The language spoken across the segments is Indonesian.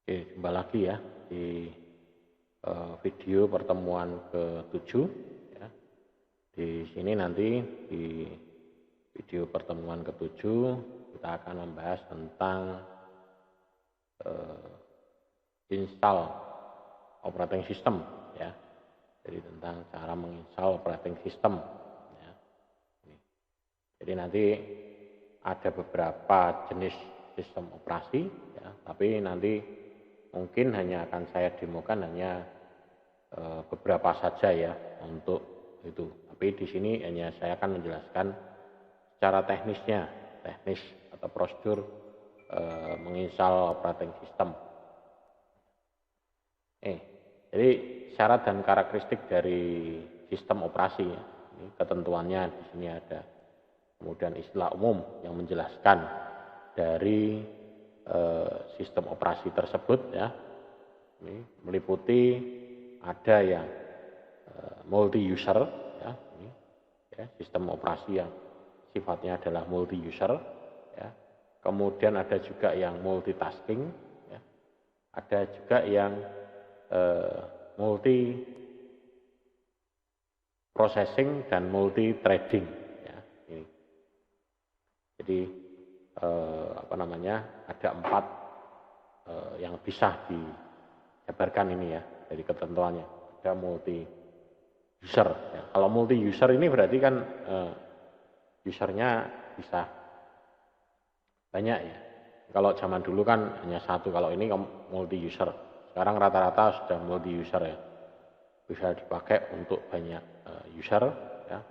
Oke, jumpa lagi ya di video pertemuan ke-7 ya. Di sini nanti di video pertemuan ke-7 kita akan membahas tentang install operating system ya. Jadi tentang cara menginstal operating system ya. Jadi nanti ada beberapa jenis sistem operasi ya, tapi nanti mungkin hanya akan saya demokan hanya beberapa saja ya untuk itu. Tapi di sini hanya saya akan menjelaskan secara teknisnya, teknis atau prosedur menginstal operating system. Jadi syarat dan karakteristik dari sistem operasi ya. Ini ketentuannya di sini ada. Kemudian istilah umum yang menjelaskan dari sistem operasi tersebut ya. Ini meliputi ada yang multi user ya, ini ya, sistem operasi yang sifatnya adalah multi user ya. Kemudian ada juga yang multitasking ya. Ada juga yang multi processing dan multi threading ya. Ini. Jadi ada 4 yang bisa dijabarkan ini ya dari ketentuannya. Ada multi user ya. Kalau multi user ini berarti kan usernya bisa banyak ya. Kalau zaman dulu kan hanya satu, kalau ini multi user. Sekarang rata-rata sudah multi user ya. Bisa dipakai untuk banyak user ya.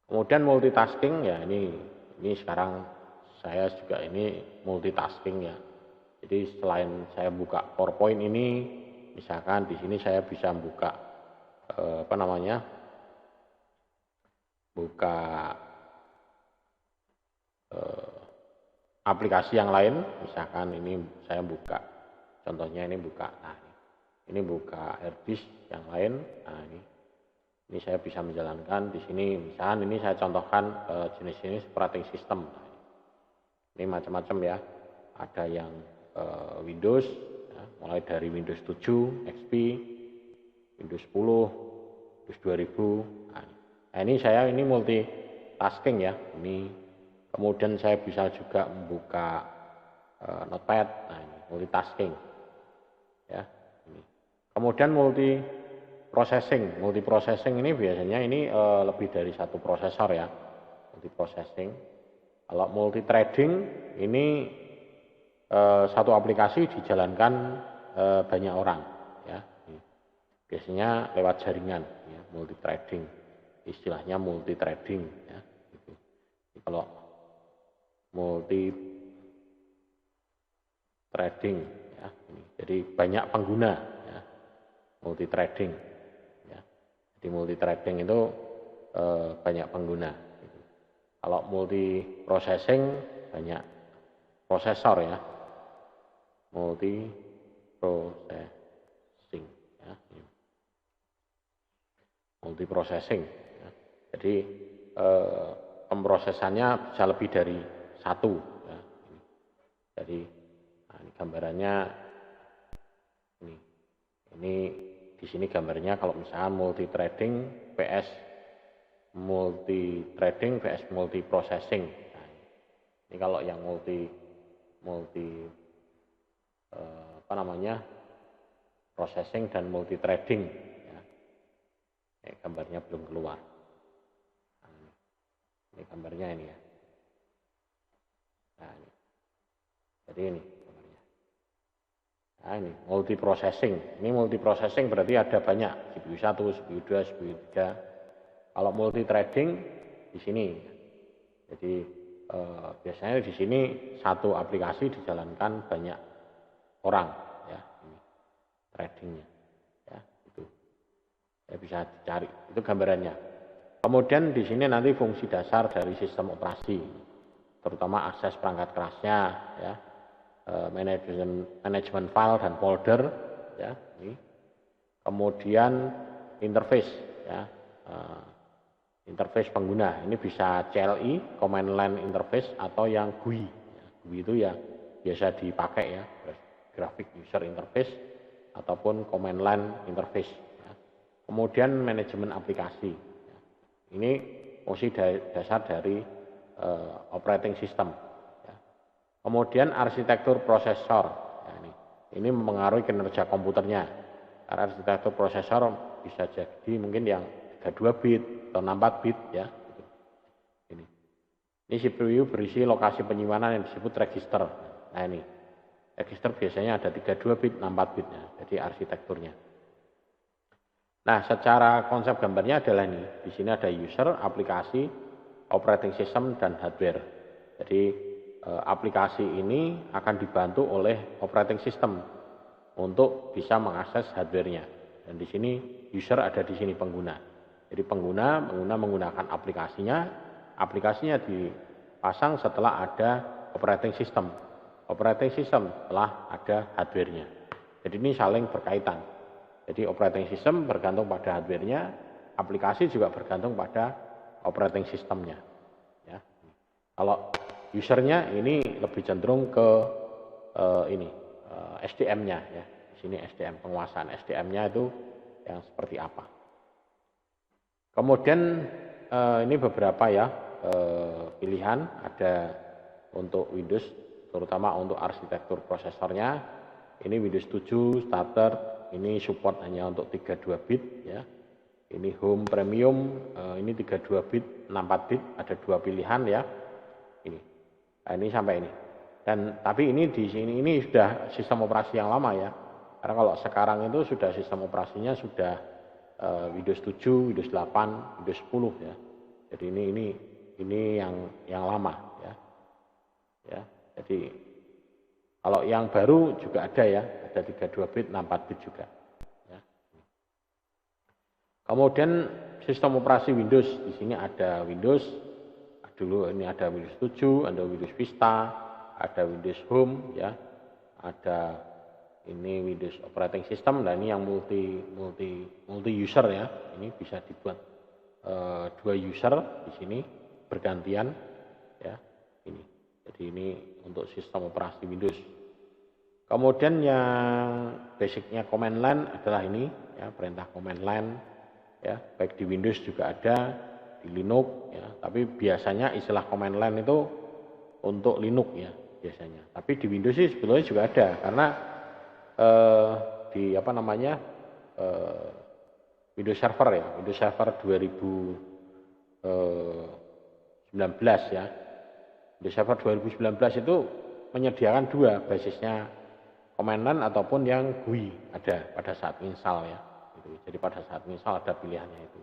Kemudian multitasking ya, ini sekarang saya juga ini multitasking ya. Jadi selain saya buka PowerPoint ini, misalkan di sini saya bisa buka buka aplikasi yang lain, misalkan ini saya buka, contohnya ini buka, nah ini buka harddisk yang lain, nah ini saya bisa menjalankan di sini, misalkan ini saya contohkan jenis-jenis operating system. Nah, ini macam-macam ya, ada yang Windows, ya, mulai dari Windows 7, XP, Windows 10, Windows 2000. Nah ini saya ini multitasking ya, ini kemudian saya bisa juga membuka notepad, nah ini multitasking ya. Ini. Kemudian multiprocessing ini biasanya ini lebih dari satu prosesor ya, multiprocessing. Kalau multithreading ini satu aplikasi dijalankan banyak orang ya. Biasanya lewat jaringan ya, multithreading. Istilahnya multithreading ya. Kalau multithreading ya, jadi banyak pengguna ya, multithreading ya. Jadi multithreading itu banyak pengguna. Kalau multiprocessing banyak prosesor ya, multiprocessing ya. Multiprocessing ya. Jadi pemrosesannya bisa lebih dari satu ya. Jadi nah, ini gambarannya ini di sini gambarnya kalau misalnya multithreading vs multiprocessing. Nah, ini kalau yang processing dan multithreading ya. Gambarnya belum keluar. Nah, ini gambarnya ini ya. Nah, ini. Jadi ini gambarnya. Nah, ini multiprocessing. Ini multiprocessing berarti ada banyak, CPU 1, CPU 2, CPU 3. Kalau multithreading di sini. Jadi biasanya di sini satu aplikasi dijalankan banyak orang ya, ini threadingnya ya, itu. Ya bisa dicari, itu gambarannya. Kemudian di sini nanti fungsi dasar dari sistem operasi, terutama akses perangkat kerasnya ya, manajemen file dan folder ya, ini. Kemudian interface ya, interface pengguna ini bisa CLI, command line interface atau yang GUI. GUI itu ya biasa dipakai ya, graphic user interface ataupun command line interface. Ya. Kemudian manajemen aplikasi. Ya. Ini fungsi dasar dari operating system. Ya. Kemudian arsitektur prosesor. Ya, ini mempengaruhi kinerja komputernya. Karena arsitektur prosesor bisa jadi mungkin yang 32 bit atau 64 bit ya. Ini CPU berisi lokasi penyimpanan yang disebut register. Nah ini, register biasanya ada 32 bit, 64 bit ya, jadi arsitekturnya. Nah, secara konsep gambarnya adalah ini. Di sini ada user, aplikasi, operating system, dan hardware. Jadi aplikasi ini akan dibantu oleh operating system untuk bisa mengakses hardware-nya. Dan di sini user ada di sini pengguna. Jadi pengguna menggunakan aplikasinya dipasang setelah ada operating system. Operating system setelah ada hardware-nya. Jadi ini saling berkaitan. Jadi operating system bergantung pada hardware-nya, aplikasi juga bergantung pada operating system-nya. Ya. Kalau user-nya ini lebih cenderung ke SDM-nya ya. Di sini SDM, penguasaan SDM-nya itu yang seperti apa. Kemudian ini beberapa ya pilihan ada untuk Windows, terutama untuk arsitektur prosesornya. Ini Windows 7 starter, ini support hanya untuk 32 bit ya. Ini Home Premium, ini 32 bit, 64 bit, ada dua pilihan ya. Ini, nah, ini sampai ini. Dan tapi ini di sini ini sudah sistem operasi yang lama ya. Karena kalau sekarang itu sudah sistem operasinya sudah Windows 7, Windows 8, Windows 10 ya. Jadi ini yang lama ya. Ya, jadi kalau yang baru juga ada ya, ada 32 bit, 64 bit juga. Ya. Kemudian sistem operasi Windows, di sini ada Windows, dulu ini ada Windows 7, ada Windows Vista, ada Windows Home, ya, ada ini Windows Operating System, dan ini yang multi user ya, ini bisa dibuat dua user di sini bergantian, ya, ini. Jadi ini untuk sistem operasi Windows. Kemudian yang basicnya command line adalah ini, ya, perintah command line, ya, baik di Windows juga ada, di Linux, ya, tapi biasanya istilah command line itu untuk Linux ya biasanya. Tapi di Windows sih sebetulnya juga ada, karena di apa namanya Windows Server ya, Windows Server 2019 ya. Windows Server 2019 itu menyediakan dua basisnya command line ataupun yang GUI ada pada saat install ya. Jadi pada saat install ada pilihannya itu.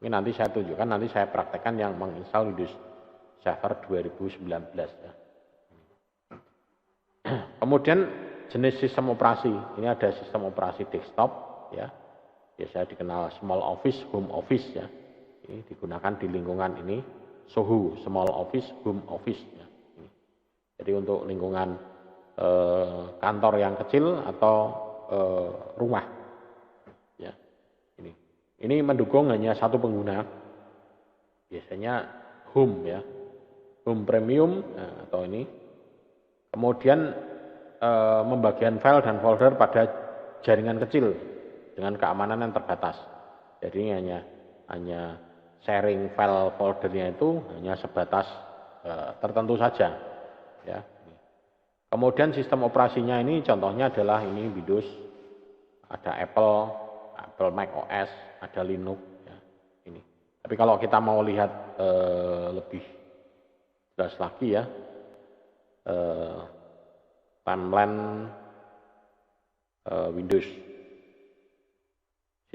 Ini nanti saya tunjukkan, nanti saya praktekkan yang menginstal Windows Server 2019 ya. Kemudian jenis sistem operasi, ini ada sistem operasi desktop ya, biasa dikenal small office, home office ya. Ini digunakan di lingkungan ini SOHO, small office, home office ya. Jadi untuk lingkungan kantor yang kecil atau rumah ya. Ini mendukung hanya satu pengguna, biasanya home ya, home premium atau ini. Kemudian pembagian file dan folder pada jaringan kecil dengan keamanan yang terbatas. Jadi hanya sharing file foldernya itu hanya sebatas tertentu saja. Ya. Kemudian sistem operasinya ini contohnya adalah ini Windows, ada Apple Mac OS, ada Linux. Ya, ini. Tapi kalau kita mau lihat lebih jelas lagi ya, timeline Windows,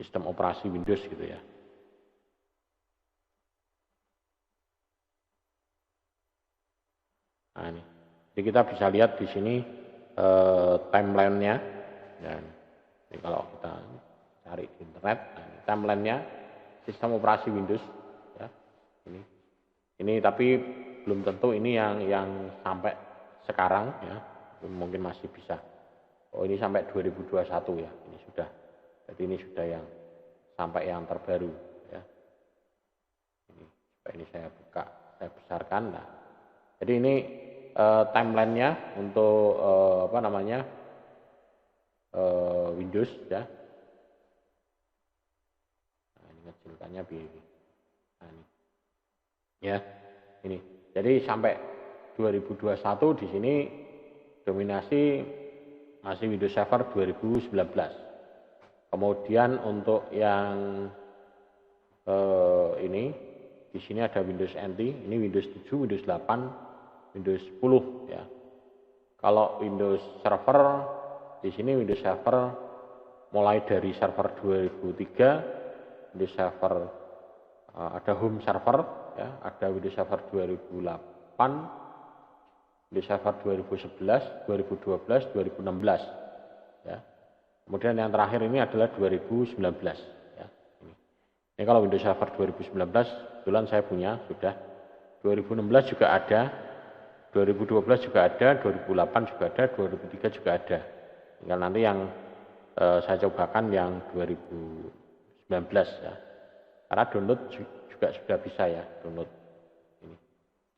sistem operasi Windows gitu ya. Nah ini, jadi kita bisa lihat di sini timelinenya, dan ini kalau kita cari di internet, nah ini timelinenya sistem operasi Windows, ya. Ini tapi belum tentu ini yang sampai sekarang ya, mungkin masih bisa. Oh ini sampai 2021 ya, ini sudah. Jadi ini sudah yang sampai yang terbaru ya. Ini saya buka, saya besarkan. Nah, jadi ini timelinenya untuk apa namanya Windows ya. Nah, ini ngecilkannya begini. Nah, ini. Ya, ini. Jadi sampai 2021 di sini dominasi masih Windows Server 2019. Kemudian untuk yang ini di sini ada Windows NT, ini Windows 7, Windows 8, Windows 10 ya. Kalau Windows Server di sini Windows Server mulai dari server 2003, Windows Server ada Home Server ya, ada Windows Server 2008, Windows Server 2011, 2012, 2016 ya. Kemudian yang terakhir ini adalah 2019 ya. Ini kalau Windows Server 2019 kebetulan saya punya sudah, 2016 juga ada, 2012 juga ada, 2008 juga ada, 2003 juga ada. Tinggal nanti yang saya cobakan yang 2019 ya. Karena download juga sudah bisa ya, download ini.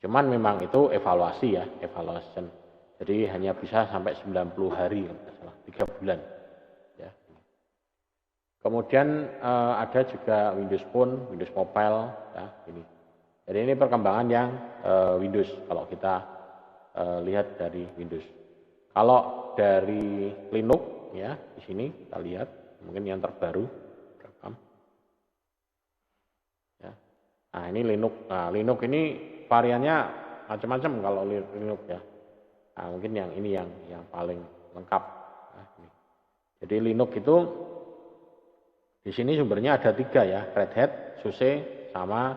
Cuman memang itu evaluasi ya, evaluation. Jadi hanya bisa sampai 90 hari, salah 3 bulan. Ya. Kemudian ada juga Windows Phone, Windows Mobile ya, ini. Jadi ini perkembangan yang Windows kalau kita lihat dari Windows. Kalau dari Linux ya, di sini kita lihat mungkin yang terbaru. Ya. Nah ini Linux. Nah Linux ini variannya macam-macam kalau Linux ya. Nah mungkin yang ini yang paling lengkap. Nah, ini. Jadi Linux itu di sini sumbernya ada 3 ya, Red Hat, SUSE, sama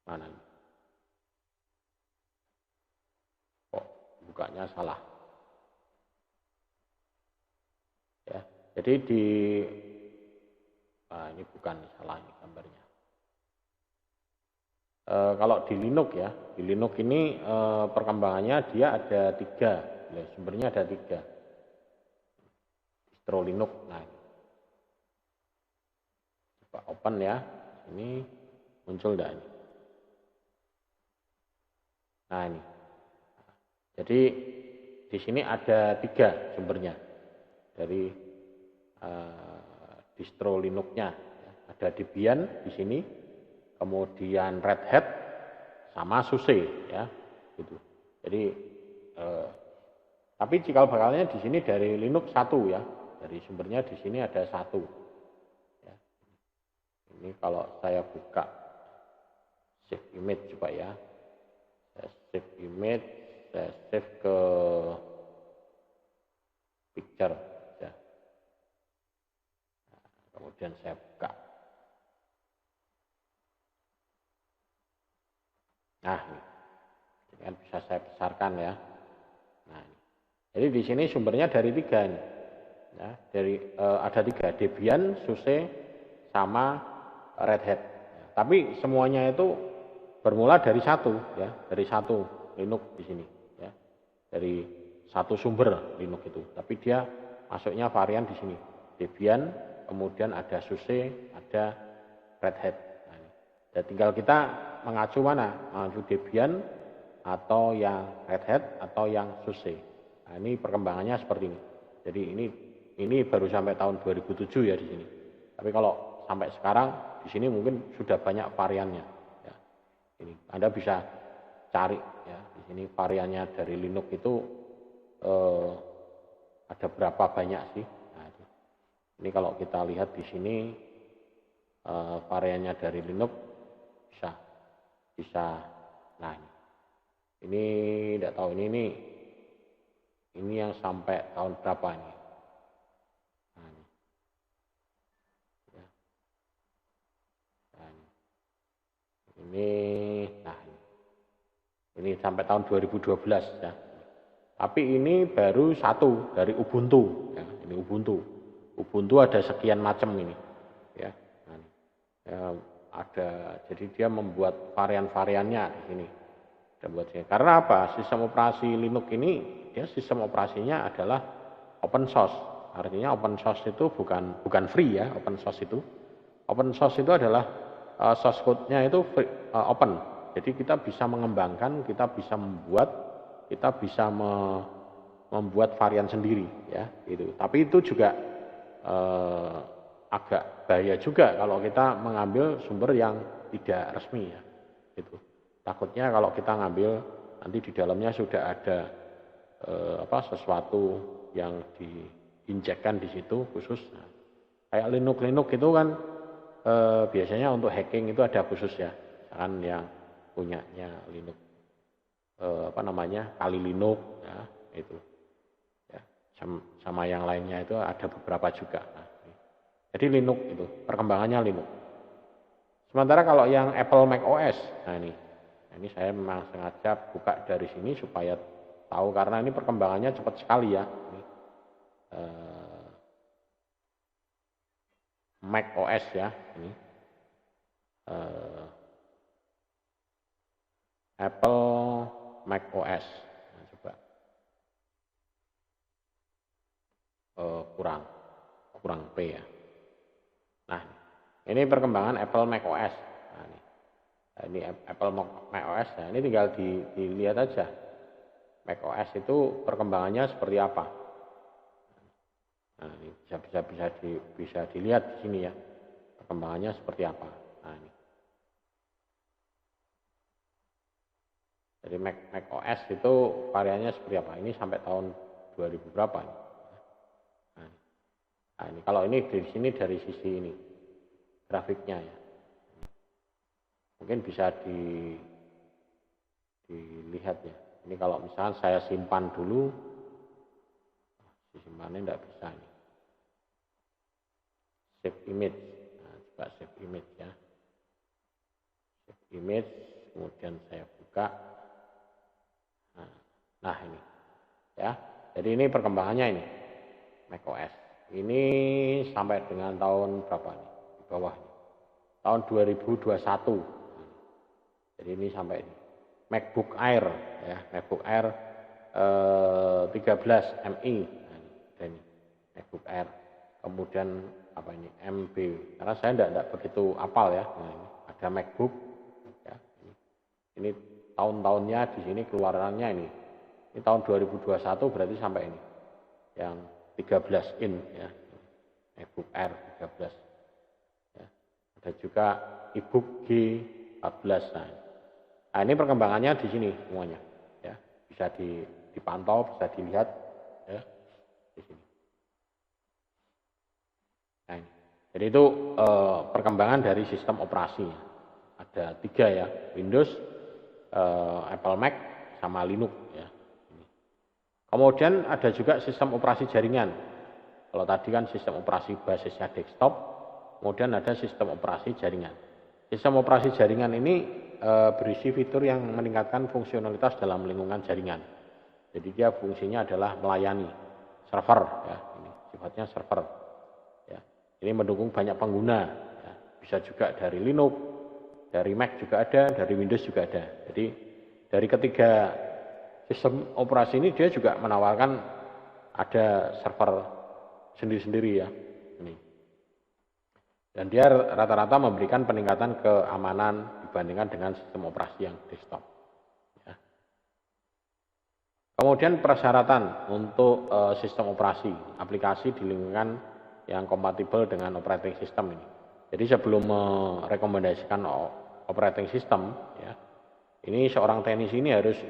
mana ini? Kok bukanya salah? Ya, jadi ini bukan salah ini gambarnya. Kalau di Linux ya, di Linux ini perkembangannya dia ada 3, ya, sumbernya ada 3. Distro Linux. Nah, coba open ya, ini muncul enggak ini? Nah ini. Jadi di sini ada 3 sumbernya dari distro Linux-nya. Ada Debian di sini, kemudian Red Hat, sama SUSE ya, gitu. Jadi tapi cikal bakalnya di sini dari Linux 1 ya, dari sumbernya di sini ada 1. Ya. Ini kalau saya buka save image coba ya, saya save image, saya save ke picture ya. Nah, kemudian saya buka. Nah, ini kan bisa saya besarkan ya. Nah, ini. Jadi di sini sumbernya dari 3 nih. Ya, dari ada 3, Debian, SUSE, sama Red Hat. Ya, tapi semuanya itu bermula dari 1 ya, dari 1 Linux di sini ya. Dari 1 sumber Linux itu. Tapi dia masuknya varian di sini. Debian, kemudian ada SUSE, ada Red Hat. Nah, ini. Dan tinggal kita mengacu mana? Mengacu Debian atau yang Red Hat atau yang SUSE. Nah, ini perkembangannya seperti ini. Jadi ini baru sampai tahun 2007 ya di sini. Tapi kalau sampai sekarang di sini mungkin sudah banyak variannya. Ya. Ini Anda bisa cari ya di sini variannya dari Linux itu ada berapa banyak sih? Nah, ini kalau kita lihat di sini variannya dari Linux bisa. Nah ini tidak tahu ini yang sampai tahun berapa ini? Nah, ya. Ini sampai tahun 2012 ya. Tapi ini baru 1 dari Ubuntu ya. Ini Ubuntu ada sekian macam ini ya. Nah, ya, ada, jadi dia membuat varian-variannya di sini. Karena apa? Sistem operasi Linux ini dia sistem operasinya adalah open source. Artinya open source itu bukan free ya. Open source itu adalah source code-nya itu free, open Jadi kita bisa mengembangkan, kita bisa membuat, kita bisa membuat varian sendiri ya itu. Tapi itu juga agak bahaya juga kalau kita mengambil sumber yang tidak resmi ya. Itu. Takutnya kalau kita ngambil nanti di dalamnya sudah ada sesuatu yang diinjekkan di situ khusus. Nah, kayak Linux itu kan biasanya untuk hacking itu ada khusus ya. Misalkan yang punyanya Linux Kali Linux ya itu. Ya, sama yang lainnya itu ada beberapa juga. Nah, jadi Linux itu perkembangannya Linux. Sementara kalau yang Apple Mac OS, nah ini saya memang sengaja buka dari sini supaya tahu karena ini perkembangannya cepat sekali ya. Ini, Mac OS ya ini Apple Mac OS. Nah, coba kurang P ya. Nah ini perkembangan Apple Mac OS. Nah, ini Apple Mac OS. Nah, ini tinggal dilihat aja Mac OS itu perkembangannya seperti apa. Nah, ini bisa dilihat di sini ya perkembangannya seperti apa. Nah, ini. Jadi Mac OS itu variannya seperti apa? Ini sampai tahun 2000 berapa ini? Nah, ini kalau ini di sini dari sisi ini grafiknya ya. Mungkin bisa dilihat ya. Ini kalau misalnya saya simpan dulu, simpannya tidak bisa ini. Save image, nah, coba save image ya. Save image, kemudian saya buka. Nah ini, ya. Jadi ini perkembangannya ini, macOS. Ini sampai dengan tahun berapa nih? Di bawah nih. Tahun 2021. Jadi ini sampai ini. MacBook Air ya, MacBook Air 13 MI. Nah, ini MacBook Air. Kemudian apa ini? MB. Karena saya tidak begitu apal ya. Nah, ini ada MacBook ya. Ini tahun-tahunnya di sini keluarannya ini. Ini tahun 2021 berarti sampai ini. Yang 13 in ya. MacBook Air 13. Ya. Ada juga iBook G14. Nah, ini perkembangannya di sini semuanya, ya bisa dipantau, bisa dilihat, ya di sini. Nah, ini. Jadi itu perkembangan dari sistem operasi. Ada 3 ya, Windows, Apple Mac, sama Linux. Ya. Kemudian ada juga sistem operasi jaringan. Kalau tadi kan sistem operasi basisnya desktop, kemudian ada sistem operasi jaringan. Sistem operasi jaringan ini berisi fitur yang meningkatkan fungsionalitas dalam lingkungan jaringan. Jadi dia fungsinya adalah melayani server, ya, ini sifatnya server. Ya. Ini mendukung banyak pengguna. Ya. Bisa juga dari Linux, dari Mac juga ada, dari Windows juga ada. Jadi dari ketiga sistem operasi ini dia juga menawarkan ada server sendiri-sendiri ya. Ini. Dan dia rata-rata memberikan peningkatan keamanan dibandingkan dengan sistem operasi yang desktop. Ya. Kemudian persyaratan untuk sistem operasi, aplikasi di lingkungan yang kompatibel dengan operating system ini. Jadi sebelum merekomendasikan operating system, ya, ini seorang teknisi ini harus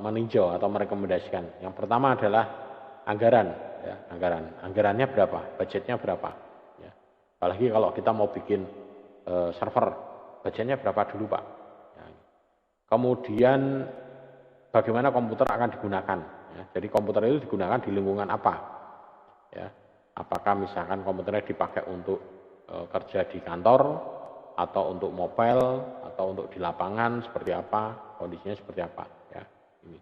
meninjau atau merekomendasikan. Yang pertama adalah anggaran, ya, anggarannya berapa, budgetnya berapa. Ya. Apalagi kalau kita mau bikin server, budgetnya berapa dulu Pak. Ya. Kemudian bagaimana komputer akan digunakan. Ya. Jadi komputer itu digunakan di lingkungan apa. Ya. Apakah misalkan komputernya dipakai untuk kerja di kantor, atau untuk mobile, atau untuk di lapangan seperti apa, kondisinya seperti apa. Ya. Ini.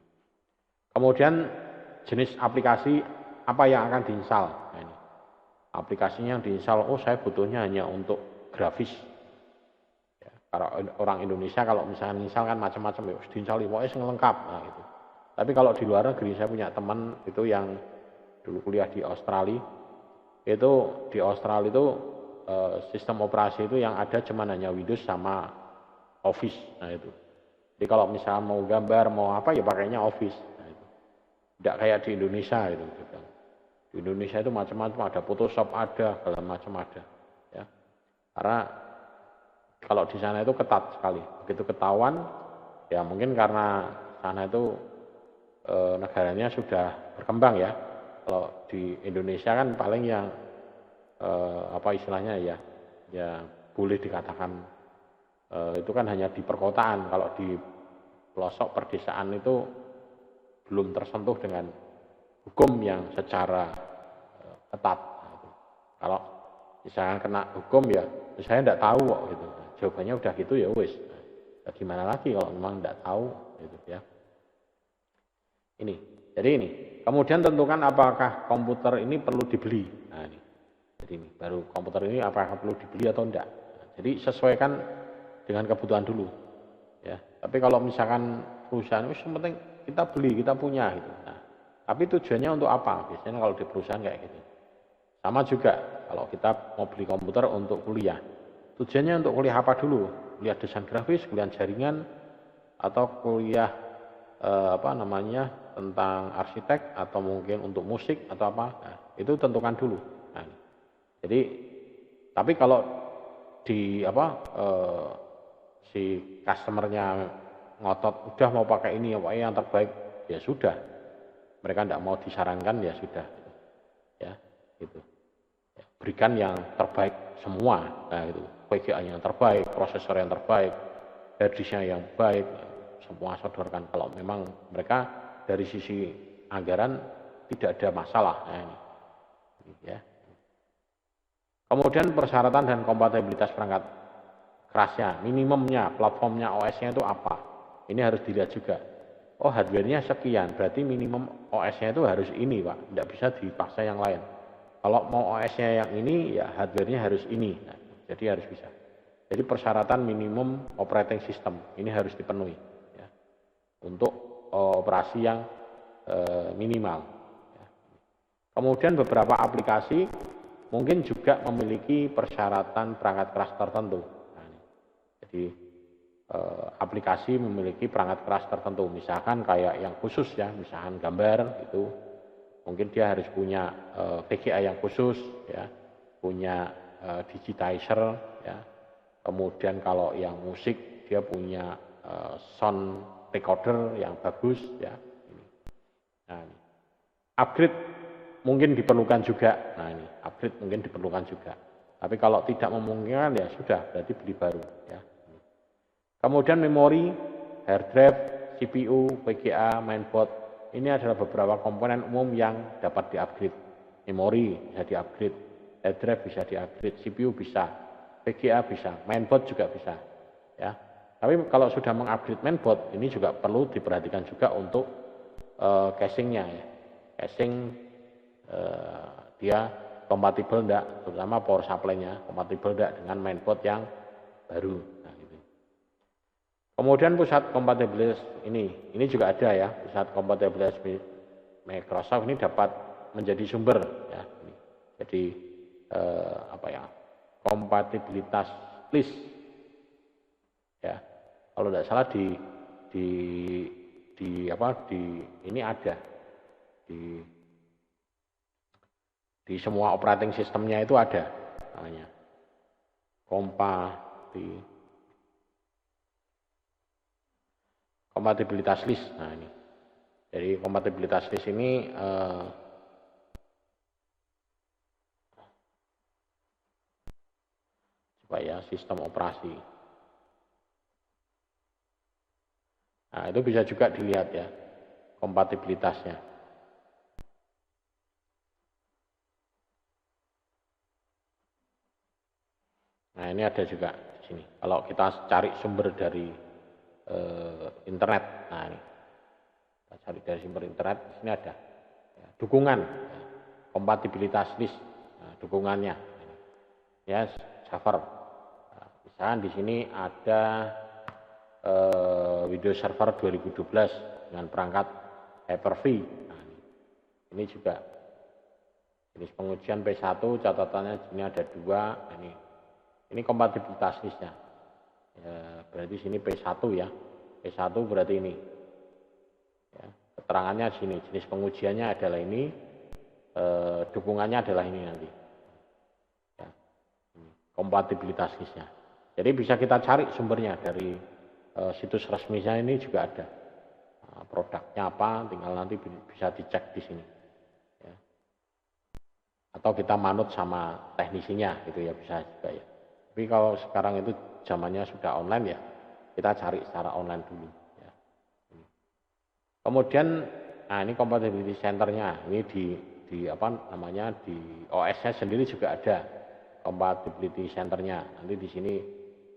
Kemudian jenis aplikasi apa yang akan diinstal. Nah, ini. Aplikasinya yang diinstal, saya butuhnya hanya untuk grafis. Kalau orang Indonesia kalau misalnya install kan macam-macam ya, diinstal pokoknya lengkap. Nah, itu. Tapi kalau di luar negeri saya punya teman itu yang dulu kuliah di Australia. Itu di Australia itu sistem operasi itu yang ada cuma hanya Windows sama Office. Nah itu. Jadi kalau misalnya mau gambar, mau apa ya pakainya Office. Nah itu. Tidak kayak di Indonesia itu. Di Indonesia itu macam-macam, ada Photoshop, ada segala macam ada. Ya. Karena kalau di sana itu ketat sekali. Begitu ketahuan, ya mungkin karena sana itu negaranya sudah berkembang ya. Kalau di Indonesia kan paling yang apa istilahnya ya boleh dikatakan itu kan hanya di perkotaan. Kalau di pelosok perdesaan itu belum tersentuh dengan hukum yang secara ketat. Kalau misalnya kena hukum ya saya tidak tahu kok gitu. Jawabannya udah gitu ya wis. Nah, gimana lagi kalau memang tidak tahu gitu ya. Ini. Jadi ini. Kemudian tentukan apakah komputer ini perlu dibeli. Nah ini. Jadi ini baru komputer ini apakah perlu dibeli atau enggak. Nah, jadi sesuaikan dengan kebutuhan dulu. Ya. Tapi kalau misalkan perusahaan itu penting kita beli, kita punya gitu. Nah, tapi tujuannya untuk apa? Biasanya kalau di perusahaan kayak gitu. Sama juga kalau kita mau beli komputer untuk kuliah. Tujuannya untuk kuliah apa dulu? Kuliah desain grafis, kuliah jaringan, atau kuliah apa namanya tentang arsitek, atau mungkin untuk musik atau apa? Nah, itu tentukan dulu. Nah, jadi tapi kalau di apa si customernya ngotot udah mau pakai ini yang terbaik ya sudah, mereka tidak mau disarankan ya sudah ya gitu ya, berikan yang terbaik semua. Nah itu VGA yang terbaik, prosesor yang terbaik, harddisknya yang baik, semua sodorkan kalau memang mereka dari sisi anggaran tidak ada masalah. Nah, ini ya. Kemudian persyaratan dan kompatibilitas perangkat kerasnya, minimumnya, platformnya, OS-nya itu apa? Ini harus dilihat juga. Oh hardware-nya sekian, berarti minimum OS-nya itu harus ini Pak, tidak bisa dipaksa yang lain. Kalau mau OS-nya yang ini, ya hardware-nya harus ini. Nah, jadi harus bisa. Jadi persyaratan minimum operating system ini harus dipenuhi ya, untuk operasi yang minimal. Ya. Kemudian beberapa aplikasi mungkin juga memiliki persyaratan perangkat keras tertentu. Nah, jadi aplikasi memiliki perangkat keras tertentu, misalkan kayak yang khusus ya, misalkan gambar itu mungkin dia harus punya VGA yang khusus ya, punya digitizer ya. Kemudian kalau yang musik dia punya sound recorder yang bagus ya. Nah, ini. Upgrade mungkin diperlukan juga. Nah, ini upgrade mungkin diperlukan juga. Tapi kalau tidak memungkinkan ya sudah, berarti beli baru ya. Kemudian memori, hard drive, CPU, VGA, mainboard, ini adalah beberapa komponen umum yang dapat di-upgrade. Memori bisa di-upgrade, hard drive bisa di-upgrade, CPU bisa, VGA bisa, mainboard juga bisa. Ya. Tapi kalau sudah mengupgrade mainboard, ini juga perlu diperhatikan juga untuk casingnya. Ya. Casing dia kompatibel enggak, terutama power supply-nya kompatibel enggak dengan mainboard yang baru. Kemudian pusat kompatibilitas ini juga ada ya, pusat kompatibilitas Microsoft ini dapat menjadi sumber ya. Jadi apa ya, kompatibilitas list ya. Kalau tidak salah di apa di ini ada di semua operating sistemnya itu ada namanya kompatibilitas list. Nah ini, jadi kompatibilitas list ini supaya sistem operasi. Nah itu bisa juga dilihat ya kompatibilitasnya. Nah ini ada juga di sini. Kalau kita cari sumber dari internet, nah ini kita cari dari sumber internet, di sini ada ya, dukungan ya, kompatibilitas list, nah, dukungannya ya server. Nah, misalkan di sini ada Windows Server 2012 dengan perangkat Hyper-V. Nah, ini juga jenis pengujian P1, catatannya di sini ada 2. Ini kompatibilitas listnya. Ya, berarti sini P1 ya. P1 berarti ini. Ya, keterangannya sini, jenis pengujiannya adalah ini, dukungannya adalah ini nanti. Ya, ini, kompatibilitas GIS-nya. Jadi bisa kita cari sumbernya dari situs resminya ini juga ada. Nah, produknya apa, tinggal nanti bisa dicek di sini. Ya. Atau kita manut sama teknisinya gitu ya, bisa juga ya. Tapi kalau sekarang itu zamannya sudah online ya, kita cari secara online dulu. Ya. Kemudian, nah ini compatibility centernya, ini di apa namanya, di OS-nya sendiri juga ada compatibility centernya. Nanti di sini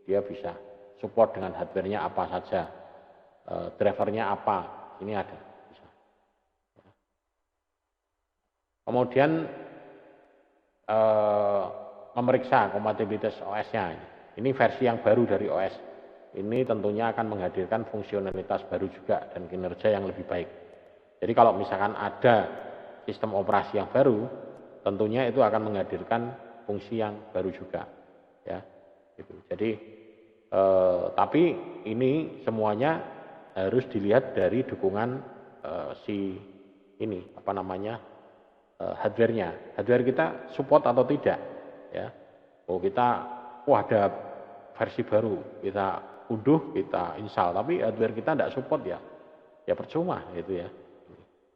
dia bisa support dengan hardware-nya apa saja, drivernya apa, ini ada. Bisa. Kemudian memeriksa kompatibilitas OS-nya. Ini versi yang baru dari OS. Ini tentunya akan menghadirkan fungsionalitas baru juga dan kinerja yang lebih baik. Jadi kalau misalkan ada sistem operasi yang baru, tentunya itu akan menghadirkan fungsi yang baru juga. Ya, gitu. Jadi tapi ini semuanya harus dilihat dari dukungan si ini apa namanya hardware-nya. Hardware kita support atau tidak, ya. Oh kita, ada versi baru, kita unduh, kita install, tapi hardware kita tidak support ya percuma gitu ya.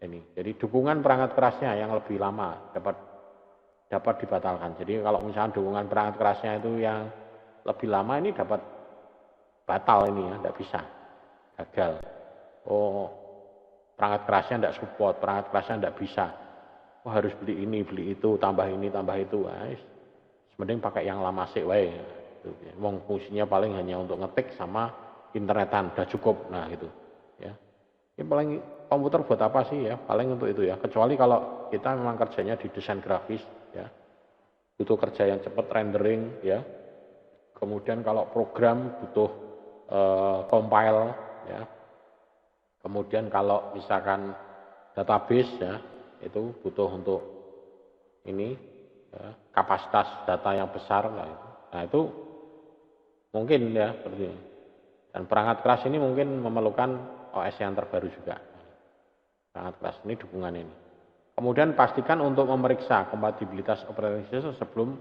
Ini, jadi dukungan perangkat kerasnya yang lebih lama dapat dibatalkan. Jadi kalau misalnya dukungan perangkat kerasnya itu yang lebih lama ini dapat batal ini ya, tidak bisa, gagal. Oh, perangkat kerasnya tidak support, perangkat kerasnya tidak bisa. Oh, harus beli ini, beli itu, tambah ini, tambah itu. Mending pakai yang lama sih, wae. Wong fungsinya paling hanya untuk ngetik sama internetan, udah cukup. Nah gitu. Ya. Ini paling komputer buat apa sih ya? Paling untuk itu ya. Kecuali kalau kita memang kerjanya di desain grafis, ya, butuh kerja yang cepat, rendering, ya. Kemudian kalau program butuh compile, ya. Kemudian kalau misalkan database, ya, itu butuh untuk ini ya, kapasitas data yang besar, nah itu mungkin ya seperti ini. Dan perangkat keras ini mungkin memerlukan OS yang terbaru juga. Perangkat keras ini dukungan ini. Kemudian pastikan untuk memeriksa kompatibilitas operating system sebelum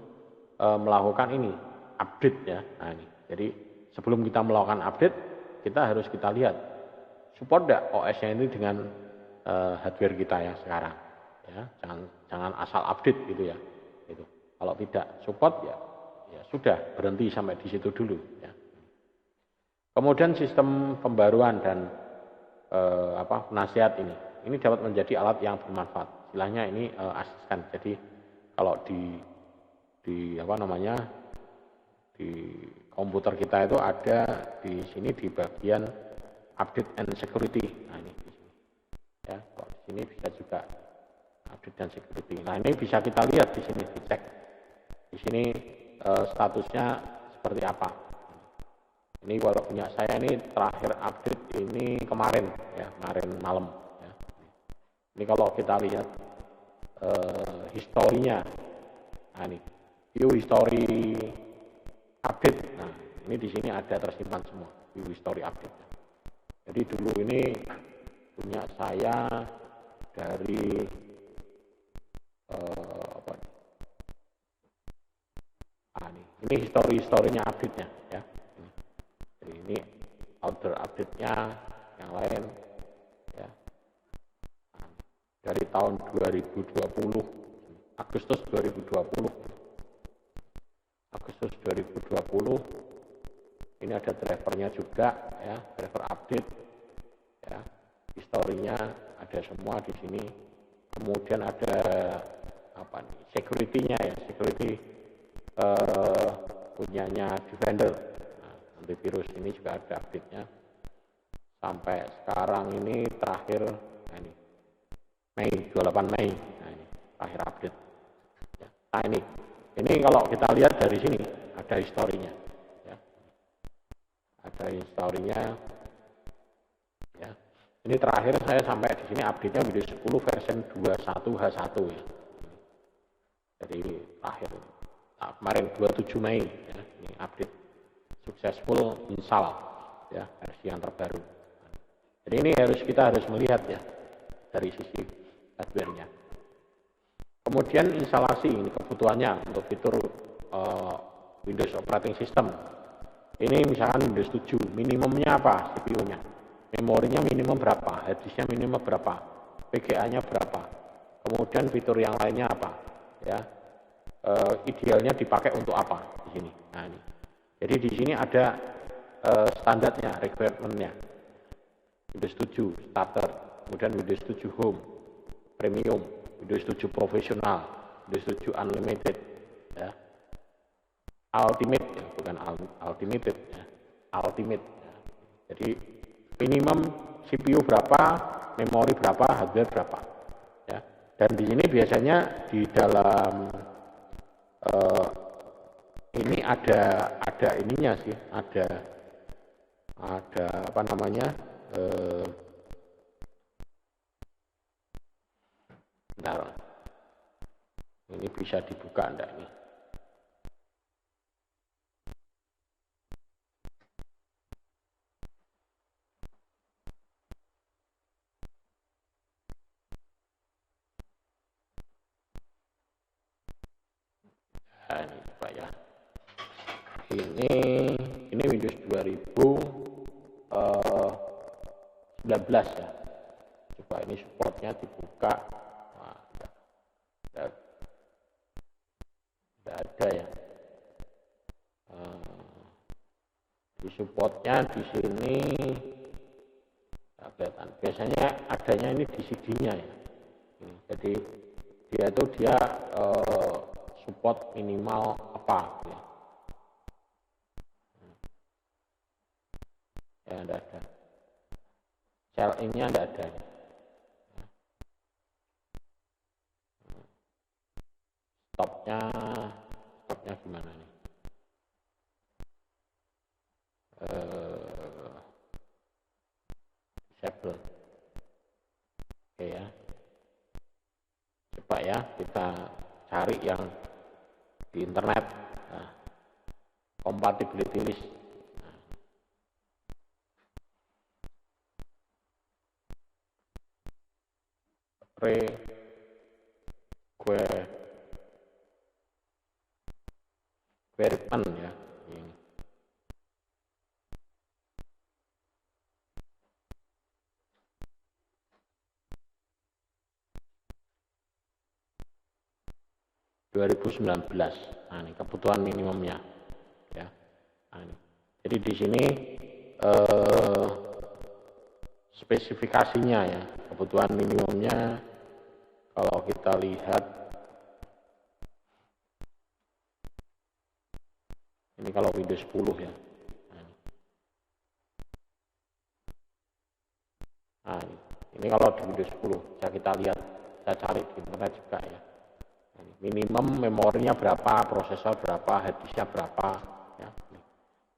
melakukan ini update ya. Nah ini. Jadi sebelum kita melakukan update, kita lihat support enggak OS-nya ini dengan hardware kita yang sekarang. Ya, jangan asal update gitu ya. Gitu. Kalau tidak support ya sudah, berhenti sampai di situ dulu ya. Kemudian sistem pembaruan dan penasihat ini dapat menjadi alat yang bermanfaat. Istilahnya ini asisten. Jadi kalau di komputer kita itu ada di sini di bagian update and security. Nah ini di sini. Ya, kalau di sini bisa juga update dan security. Nah ini bisa kita lihat di sini, dicek. Di sini statusnya seperti apa. Ini kalau punya saya ini terakhir update ini kemarin malam. Ya. Ini kalau kita lihat historinya, nah ini view history update. Nah ini di sini ada tersimpan semua view history update. Jadi dulu ini punya saya dari ini historinya update-nya ya. Jadi ini order update-nya yang lain ya. Dari tahun 2020 Agustus 2020 ini ada drivernya juga ya, driver update ya. Historinya ada semua di sini. Kemudian ada security-nya ya, security punyanya Defender. Nah, antivirus ini juga ada update-nya. Sampai sekarang ini terakhir ini Mei 28 Mei. Nah, ini terakhir update. Ya. Nah, ini kalau kita lihat dari sini ada historinya. Ya. Ada historinya. Ya. Ini terakhir saya sampai di sini update-nya Windows 10 versi 21H1 ya. Jadi terakhir kemarin 27 Mei ya, ini update successful install ya, versi yang terbaru. Jadi ini kita harus melihat ya dari sisi hardware-nya. Kemudian instalasi, ini kebutuhannya untuk fitur Windows Operating System. Ini misalkan Windows 7, minimumnya apa CPU-nya? Memorinya minimum berapa? Hard disk-nya minimum berapa? VGA-nya berapa? Kemudian fitur yang lainnya apa? Ya, idealnya dipakai untuk apa di sini? Nah ini. Jadi di sini ada standarnya, requirement-nya. Windows 7 Starter, kemudian Windows 7 Home, Premium, Windows 7 Professional, Windows 7 Unlimited, ya. Ultimate, ya, bukan Ultimate, ya. Ultimate. Ya. Jadi minimum CPU berapa, memori berapa, hardware berapa. Ya. Dan di sini biasanya di dalam ini ada ininya sih, ada apa namanya? Bentar. Ini bisa dibuka enggak ini? Nah, ini coba ya. Ini Windows 2019 ya. Coba ini supportnya dibuka. Nah, tidak ada ya. Di supportnya di sini kelihatan. Biasanya adanya ini di CD-nya ya. Jadi dia support minimal apa ya. Ya tidak ada. Shell ini tidak ada. Stopnya gimana nih? Disable. Oke ya. Coba ya kita cari yang di internet. Nah, compatibility list. Requirement ya. Ini. (2019). Nah, ini kebutuhan minimumnya ya. Nah, ini. Jadi di sini spesifikasinya ya, kebutuhan minimumnya kalau kita lihat ini kalau Windows 10 ya. Nah, ini kalau di Windows 10 bisa kita lihat, kita cari di internet juga ya. Minimum memorinya berapa, prosesor berapa, hard disknya berapa ya.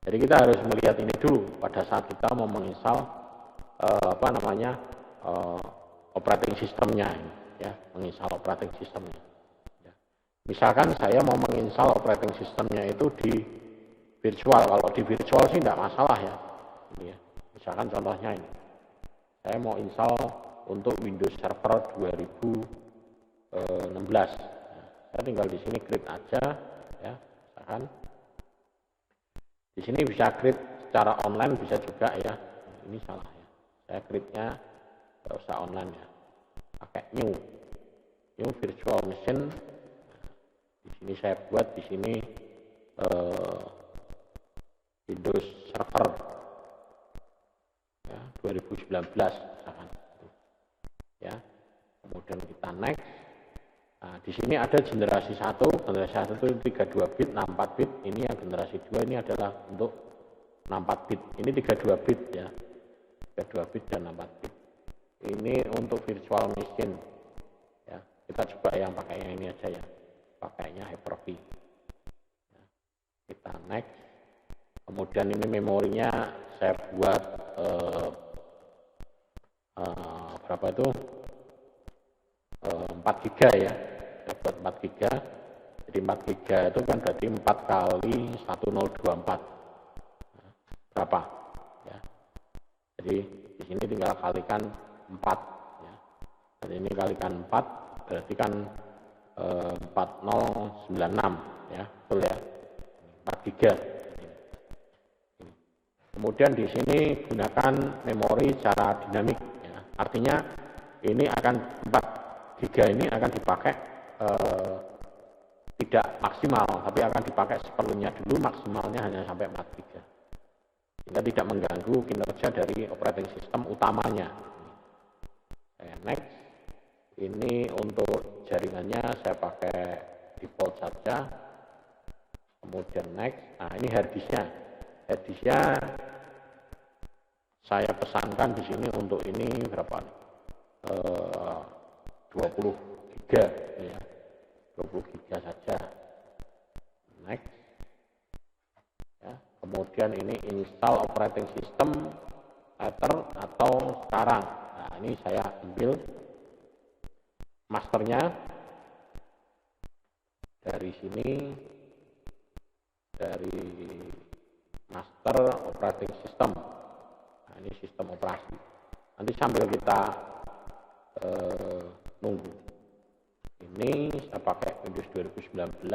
Jadi kita harus melihat ini dulu pada saat kita mau menginstal operating sistemnya ini, ya, menginstal operating sistemnya. Ya. Misalkan saya mau menginstal operating sistemnya itu di virtual, kalau di virtual sih tidak masalah ya. Ini ya. Misalkan contohnya ini, saya mau install untuk Windows Server 2016. Saya tinggal di sini create aja ya, misalkan di sini bisa create secara online, bisa juga ya. Ini salah ya, saya create-nya nggak usah online ya, pakai new virtual machine. Di sini saya buat di sini Windows Server ya, 2019 misalkan ya. Kemudian kita next. Nah, di sini ada generasi 1 itu 32 bit, 64 bit. Ini yang generasi 2 ini adalah untuk 64 bit. Ini 32 bit ya. 32 bit dan 64 bit. Ini untuk virtual machine. Ya, kita coba yang pakainya ini aja ya. Pakainya Hyper-V. Ya, kita next. Kemudian ini memorinya saya buat berapa itu? 4 GB ya. Dapat 4 GB. Jadi 4 GB itu kan berarti 4 kali 1024. Nah, berapa? Ya. Jadi di sini tinggal kalikan 4 ya. Dan ini kalikan 4 berarti kan 4096 ya, betul ya. 4 giga. Kemudian di sini gunakan memori secara dinamik ya. Artinya ini akan 4 giga ini akan dipakai tidak maksimal, tapi akan dipakai seperlunya dulu, maksimalnya hanya sampai 4 giga. Sehingga tidak mengganggu kinerja dari operating system utamanya. Next, ini untuk jaringannya saya pakai default saja. Kemudian next, nah ini harddisknya. Harddisknya saya pesankan di sini untuk ini berapa nih? 20 giga ya. 20 giga saja. Next. Ya, kemudian ini install operating system later atau sekarang. Nah, ini saya ambil masternya dari sini, dari master operating system. Nah, ini sistem operasi. Nanti sambil kita nunggu. Ini saya pakai Windows 2019,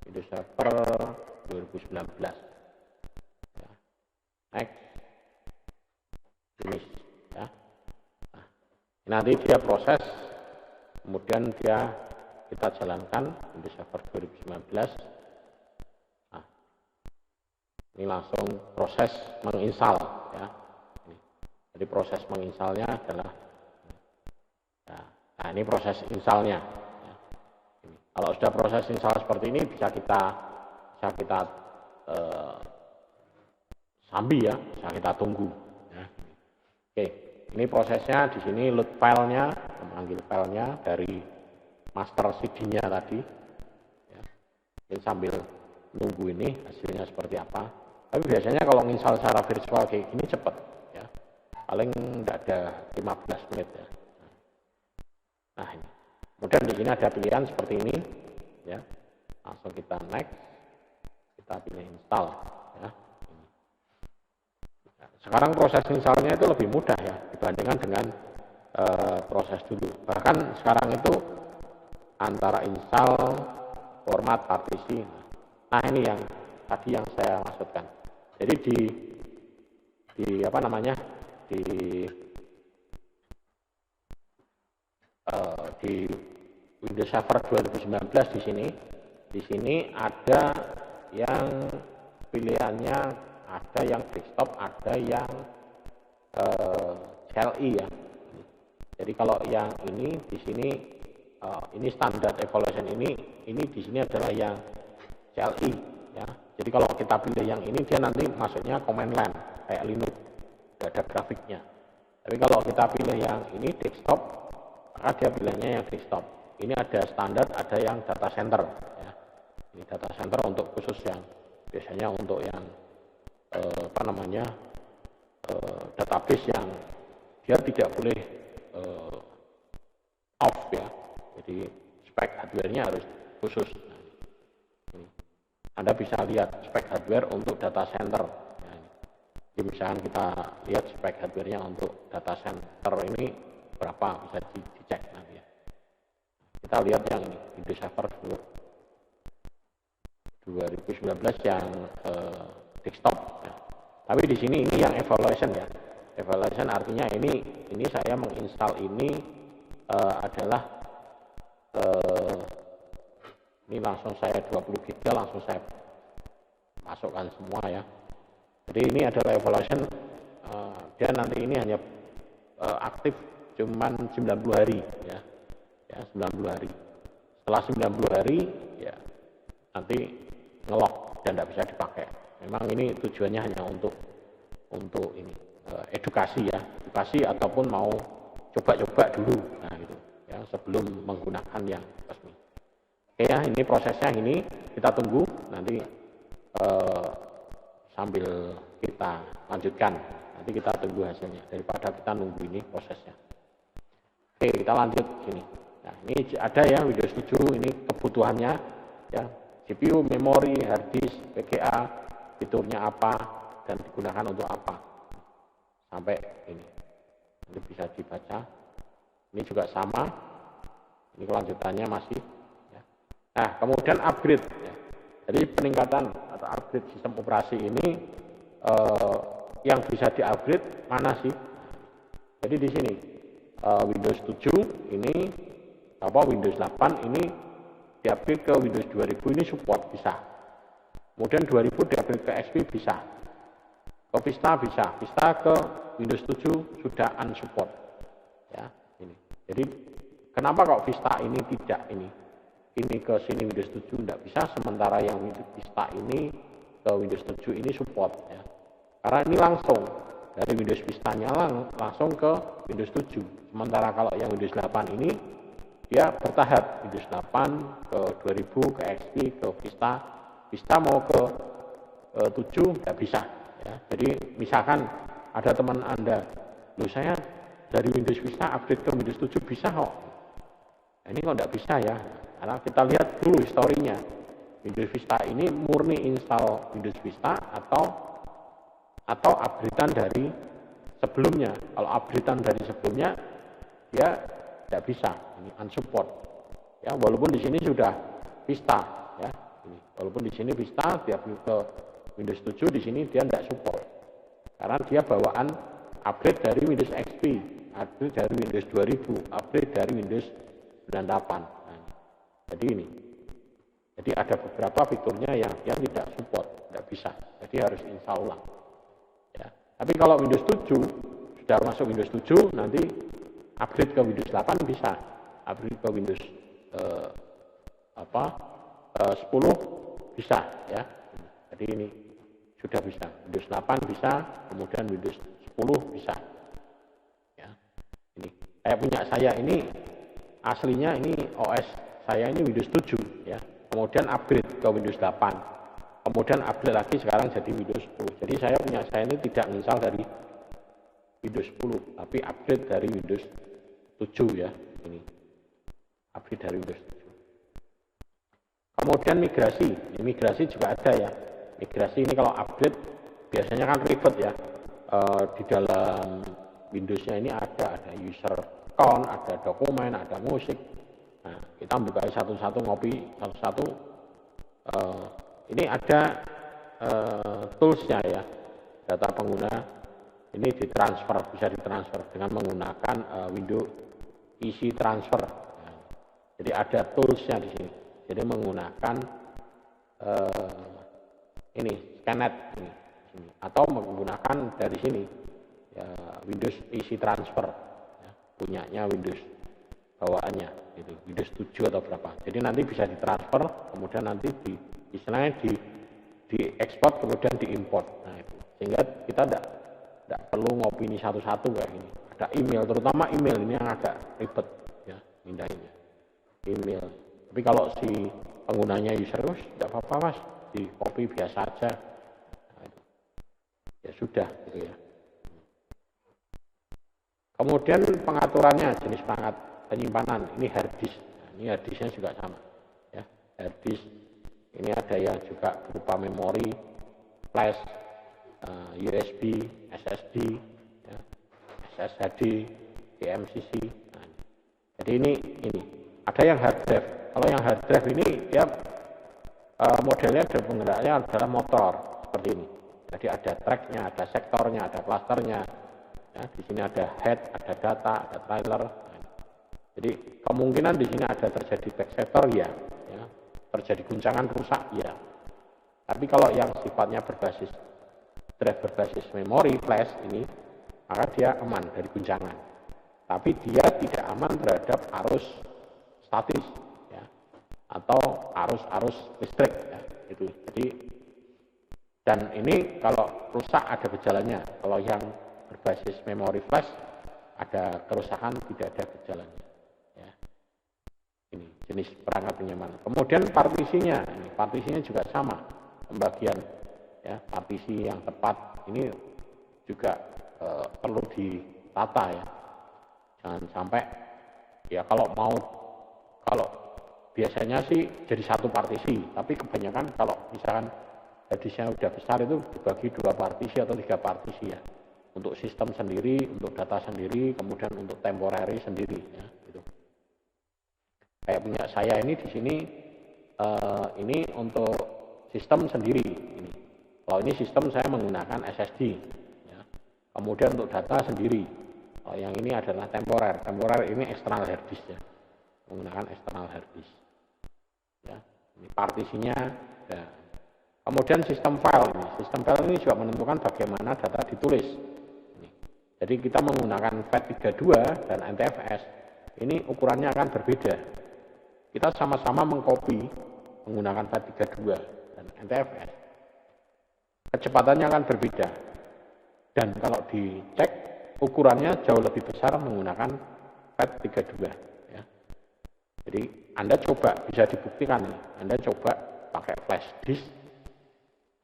Windows Server 2019. Ya. Next, finish. Ya. Nah, nanti dia proses, kemudian kita jalankan Windows Server 2019. Nah, ini langsung proses menginstal. Ya. Jadi proses menginstalnya adalah nah ini proses installnya. Ya. Kalau sudah proses install seperti ini bisa kita sambil ya, bisa kita tunggu. Ya. Oke, ini prosesnya di sini load filenya, memanggil filenya dari master CD-nya tadi. Ya. Ini sambil nunggu ini hasilnya seperti apa. Tapi biasanya kalau install secara virtual kayak gini cepat. Ya. Paling tidak ada 15 menit ya. Nah, ini. Kemudian di sini ada pilihan seperti ini, ya. Langsung kita next, kita pilih install, ya. Nah, sekarang proses installnya itu lebih mudah ya dibandingkan dengan proses dulu. Bahkan sekarang itu antara install, format, partisi. Nah, ini yang tadi yang saya maksudkan. Jadi di apa namanya di Windows Server 2019 di sini ada yang pilihannya, ada yang desktop, ada yang CLI ya. Jadi kalau yang ini di sini ini standar evaluation ini di sini adalah yang CLI ya. Jadi kalau kita pilih yang ini dia nanti masuknya command line kayak Linux, tidak ada grafiknya. Tapi kalau kita pilih yang ini desktop, maka dia pilihnya yang desktop. Ini ada standar, ada yang data center. Ya. Ini data center untuk khusus yang biasanya untuk yang database yang dia tidak boleh off ya. Jadi spek hardware-nya harus khusus. Nah, Anda bisa lihat spek hardware untuk data center. Ya, jadi misalkan kita lihat spek hardware-nya untuk data center ini berapa, bisa dicek nanti ya. Kita lihat yang ini Windows Server 2019 yang desktop ya. Tapi di sini ini yang evaluation ya. Evaluation artinya ini saya menginstal ini adalah ini langsung saya 20 GB langsung saya masukkan semua ya. Jadi ini adalah evaluation, dia nanti ini hanya aktif cuman 90 hari ya. Ya 90 hari. Setelah 90 hari ya nanti ngelock dan tidak bisa dipakai. Memang ini tujuannya hanya untuk ini edukasi ya, edukasi ataupun mau coba-coba dulu, nah gitu ya sebelum menggunakan yang resmi. Oke ya, ini prosesnya ini kita tunggu nanti sambil kita lanjutkan, nanti kita tunggu hasilnya daripada kita nunggu ini prosesnya. Oke, kita lanjut sini. Nah ini ada ya Windows 7 ini kebutuhannya ya, CPU, memori, hard disk, VGA, fiturnya apa dan digunakan untuk apa. sampai ini. Nanti bisa dibaca. Ini juga sama. Ini kelanjutannya masih. Ya. Nah, kemudian upgrade. Ya. Jadi peningkatan atau upgrade sistem operasi ini yang bisa di-upgrade mana sih? Jadi di sini Windows 7 ini Windows 8 ini di-upgrade ke Windows 2000 ini support bisa. Kemudian 2000 di-upgrade ke XP bisa. Ke Vista bisa. Vista ke Windows 7 sudah unsupport. Ya, ini. Jadi kenapa kok Vista ini tidak ini ke sini Windows 7 tidak bisa, sementara yang Vista ini ke Windows 7 ini support ya. Karena ini langsung dari Windows Vista-nya langsung ke Windows 7. Sementara kalau yang Windows 8 ini dia bertahap, Windows 8 ke 2000 ke XP ke Vista mau ke 7 tidak bisa ya. Jadi misalkan ada teman Anda, loh saya dari Windows Vista upgrade ke Windows 7 bisa kok. Nah, ini kok tidak bisa ya. Karena kita lihat dulu historinya. Windows Vista ini murni install Windows Vista atau upgradean dari sebelumnya. Kalau upgradean dari sebelumnya ya tidak bisa, ini unsupport. Ya, walaupun di sini sudah Vista ya. Ini. Walaupun di sini Vista dia ke Windows 7, di sini dia tidak support. Karena dia bawaan upgrade dari Windows XP, upgrade dari Windows 2000, upgrade dari Windows 98. Nah, jadi ini. Jadi ada beberapa fiturnya yang dia tidak support, tidak bisa. Jadi harus install ulang. Ya. Tapi kalau Windows 7 sudah masuk Windows 7, nanti upgrade ke Windows 8 bisa. Upgrade ke Windows 10 bisa ya. Jadi ini sudah bisa. Windows 8 bisa, kemudian Windows 10 bisa. Ya. Ini kayak punya saya ini aslinya ini OS saya ini Windows 7 ya. Kemudian upgrade ke Windows 8. Kemudian upgrade lagi sekarang jadi Windows 10. Jadi saya ini tidak install dari Windows 10, tapi upgrade dari Windows 7 ya. Ini upgrade dari Windows 7. Kemudian migrasi juga ada ya. Migrasi ini kalau upgrade biasanya kan ribet ya. Di dalam Windows-nya ini ada user account, ada dokumen, ada musik. Nah, kita buka satu-satu, ngopi satu-satu. Ini ada tools-nya ya. Data pengguna ini ditransfer, bisa ditransfer dengan menggunakan Windows Easy Transfer. Nah, jadi ada tools-nya di sini. Jadi menggunakan ini Scanet ini, atau menggunakan dari sini ya, Windows Easy Transfer ya, punyanya Windows bawaannya itu Windows 7 atau berapa. Jadi nanti bisa ditransfer, kemudian nanti istilahnya diekspor kemudian diimport. Nah, itu. Sehingga kita tidak perlu ngopi ini satu-satu kayak ini. Ada email, terutama email ini yang agak ribet ya, mindahinnya. Email. Tapi kalau si penggunanya user tidak apa-apa Mas, di copy biasa aja. Nah, itu. Ya sudah gitu ya. Kemudian pengaturannya, jenis perangkat penyimpanan, ini hard disk. Nah, ini hard disknya juga sama ya. Hard disk ini ada yang juga berupa memori, flash, USB, SSD ya, SSHD, eMMC. Nah, jadi ini ada yang hard drive. Kalau yang hard drive ini ya modelnya dan penggeraknya adalah motor seperti ini. Jadi ada tracknya, ada sektornya, ada clusternya. Ya, di sini ada head, ada data, ada trailer. Jadi kemungkinan di sini ada terjadi backsetter ya, terjadi guncangan rusak ya. Tapi kalau yang sifatnya drive berbasis memori flash ini, maka dia aman dari guncangan. Tapi dia tidak aman terhadap arus statis ya, atau arus listrik ya, itu. Jadi dan ini kalau rusak ada gejalanya. Kalau yang berbasis memori flash ada kerusakan, tidak ada gejalanya. Ini jenis perangkat penyimpanan. Kemudian partisinya, ini partisinya juga sama, pembagian ya, partisi yang tepat ini juga perlu ditata ya. Jangan sampai ya kalau biasanya sih jadi satu partisi, tapi kebanyakan kalau misalkan hadisnya udah besar itu dibagi 2 partisi atau 3 partisi ya. Untuk sistem sendiri, untuk data sendiri, kemudian untuk temporary sendiri, ya, gitu. Kayak punya saya ini di sini, ini untuk sistem sendiri. Ini. Kalau ini sistem saya menggunakan SSD, ya. Kemudian untuk data sendiri. Kalau yang ini adalah temporer. Temporer ini external hard disk, ya, menggunakan external hard disk. Ya, ini partisinya. Ya. Kemudian sistem file. Sistem file ini juga menentukan bagaimana data ditulis. Jadi kita menggunakan FAT32 dan NTFS, ini ukurannya akan berbeda. Kita sama-sama mengcopy menggunakan FAT32 dan NTFS. Kecepatannya akan berbeda. Dan kalau dicek, ukurannya jauh lebih besar menggunakan FAT32. Ya. Jadi Anda coba, bisa dibuktikan. Anda coba pakai flash disk.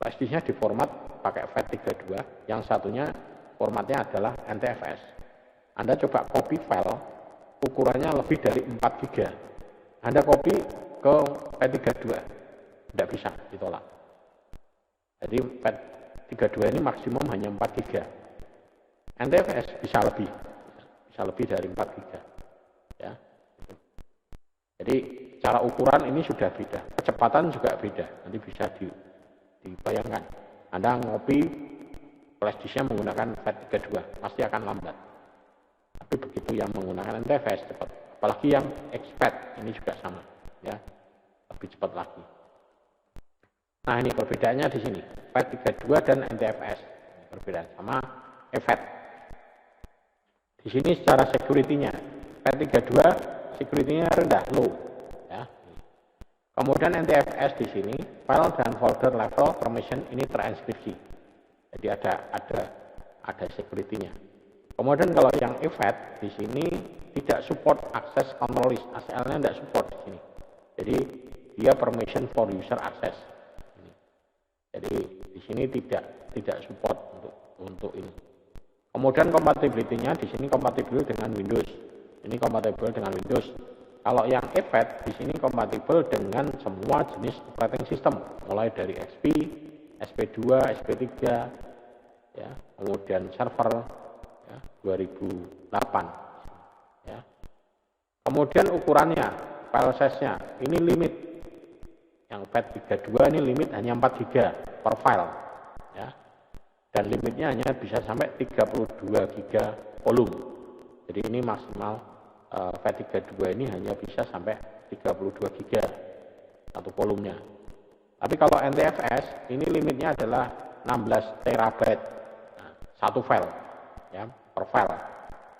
Flash disknya diformat pakai FAT32, yang satunya formatnya adalah NTFS. Anda coba copy file, ukurannya lebih dari 4 GB. Anda copy ke FAT32, tidak bisa, ditolak. Jadi FAT32 ini maksimum hanya 4 GB. NTFS bisa lebih dari 4 GB. Ya. Jadi cara ukuran ini sudah beda, kecepatan juga beda. Nanti bisa dibayangkan. Anda ngopi flash disknya menggunakan FAT32 pasti akan lambat. Tapi begitu yang menggunakan NTFS cepat. Apalagi yang exFAT ini juga sama, ya, lebih cepat lagi. Nah ini perbedaannya di sini, FAT32 dan NTFS perbedaan sama eFAT. Di sini secara security-nya, FAT32 security-nya rendah, low. Ya. Kemudian NTFS di sini file dan folder level permission ini terenkripsi. Jadi ada security-nya. Kemudian kalau yang eFAT di sini tidak support access control list, ACL-nya tidak support di sini. Jadi dia permission for user access. Jadi di sini tidak support untuk ini. Kemudian compatibility-nya di sini kompatibel dengan Windows. Ini kompatibel dengan Windows. Kalau yang eFAT di sini kompatibel dengan semua jenis operating system, mulai dari XP, SP2, SP3, ya, kemudian server, ya, 2008. Ya. Kemudian ukurannya, file size-nya, ini limit. Yang FAT32 ini limit hanya 4 GB per file. Ya. Dan limitnya hanya bisa sampai 32 GB volume. Jadi ini maksimal FAT32 ini hanya bisa sampai 32 GB satu volumenya. Tapi kalau NTFS ini limitnya adalah 16 terabyte, nah, satu file, ya, per file.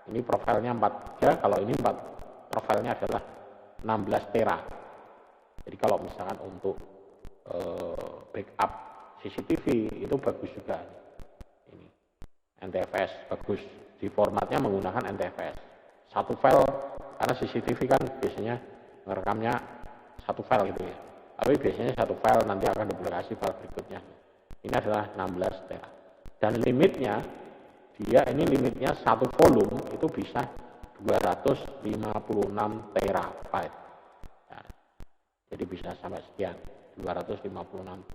Ini profilnya 4 GB, kalau ini profilnya adalah 16 tera. Jadi kalau misalkan untuk backup CCTV itu bagus juga. Ini NTFS bagus, di formatnya menggunakan NTFS. Satu file, karena CCTV kan biasanya merekamnya satu file gitu ya. Tapi biasanya satu file nanti akan duplikasi file berikutnya. Ini adalah 16 tera. Dan limitnya, limitnya satu volume itu bisa 256 terabyte. Nah, jadi bisa sampai sekian, 256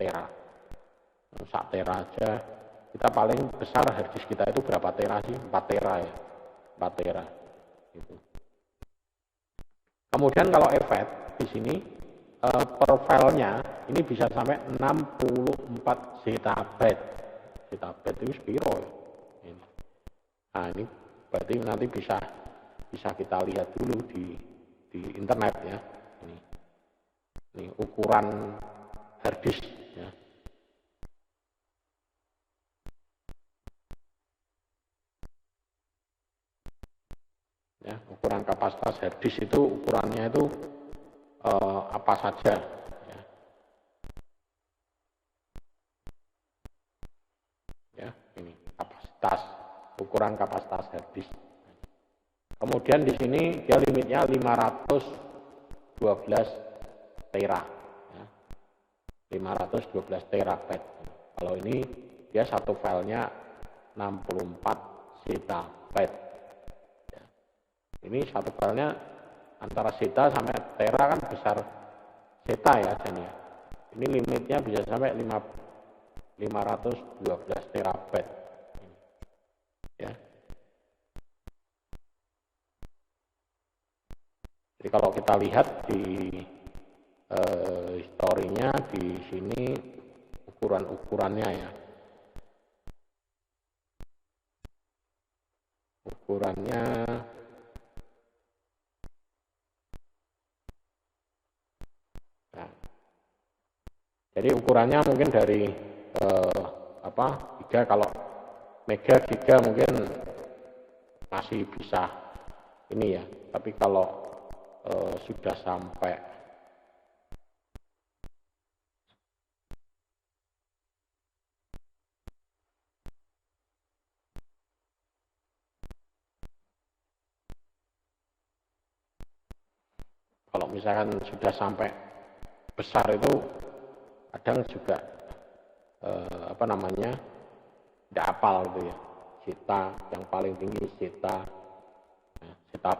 tera. Sak tera aja, kita paling besar harddisk kita itu berapa tera sih? 4 tera ya. 4 tera. Gitu. Kemudian kalau eFAT di sini per filenya ini bisa sampai 64 zettabyte. Zettabyte itu sepiro ya? Ini. Nah ini berarti nanti bisa kita lihat dulu di internet ya. Ini ukuran harddisk ya. Ya, ukuran kapasitas harddisk itu ukurannya itu apa saja ya. Ya, ini ukuran kapasitas harddisk. Kemudian di sini dia limitnya 512 tera ya. 512 terabyte. Kalau ini dia satu filenya 64 zettabyte. Ya. Ini satu filenya antara zeta sampai tera kan besar zeta ya dan ya. Ini limitnya bisa sampai 512 terabyte. kalau kita lihat di historinya di sini ukurannya ya, ukurannya nah, jadi ukurannya mungkin dari giga, kalau mega giga mungkin masih bisa ini ya, tapi kalau sudah sampai kalau misalkan sudah sampai besar itu kadang juga tidak hafal gitu ya, zeta yang paling tinggi zeta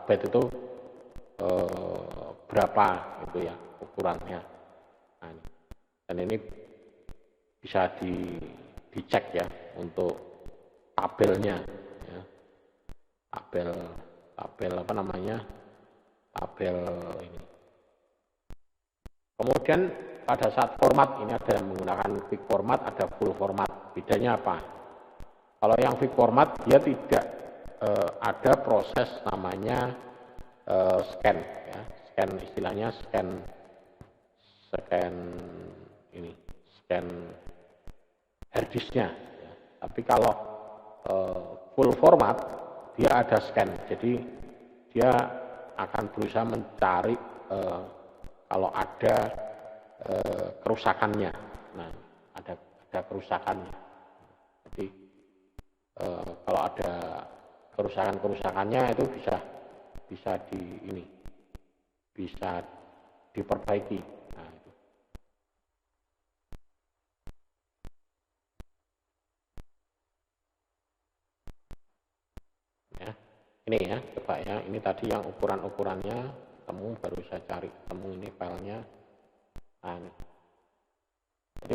bit itu berapa gitu ya ukurannya. Nah, dan ini bisa dicek ya untuk tabelnya ya. tabel tabel ini. Kemudian pada saat format ini ada yang menggunakan quick format, ada full format. Bedanya apa? Kalau yang quick format dia tidak ada proses namanya scan ya. Scan istilahnya scan harddisknya ya. Tapi kalau full format dia ada scan, jadi dia akan berusaha mencari kalau ada kerusakannya. Nah, ada kerusakannya. Jadi kalau ada kerusakannya itu bisa diperbaiki. Nah, itu. Ya, ini ya, coba ya. Ini tadi yang ukurannya temu, baru saya cari temu ini filenya. Nah, ini. Jadi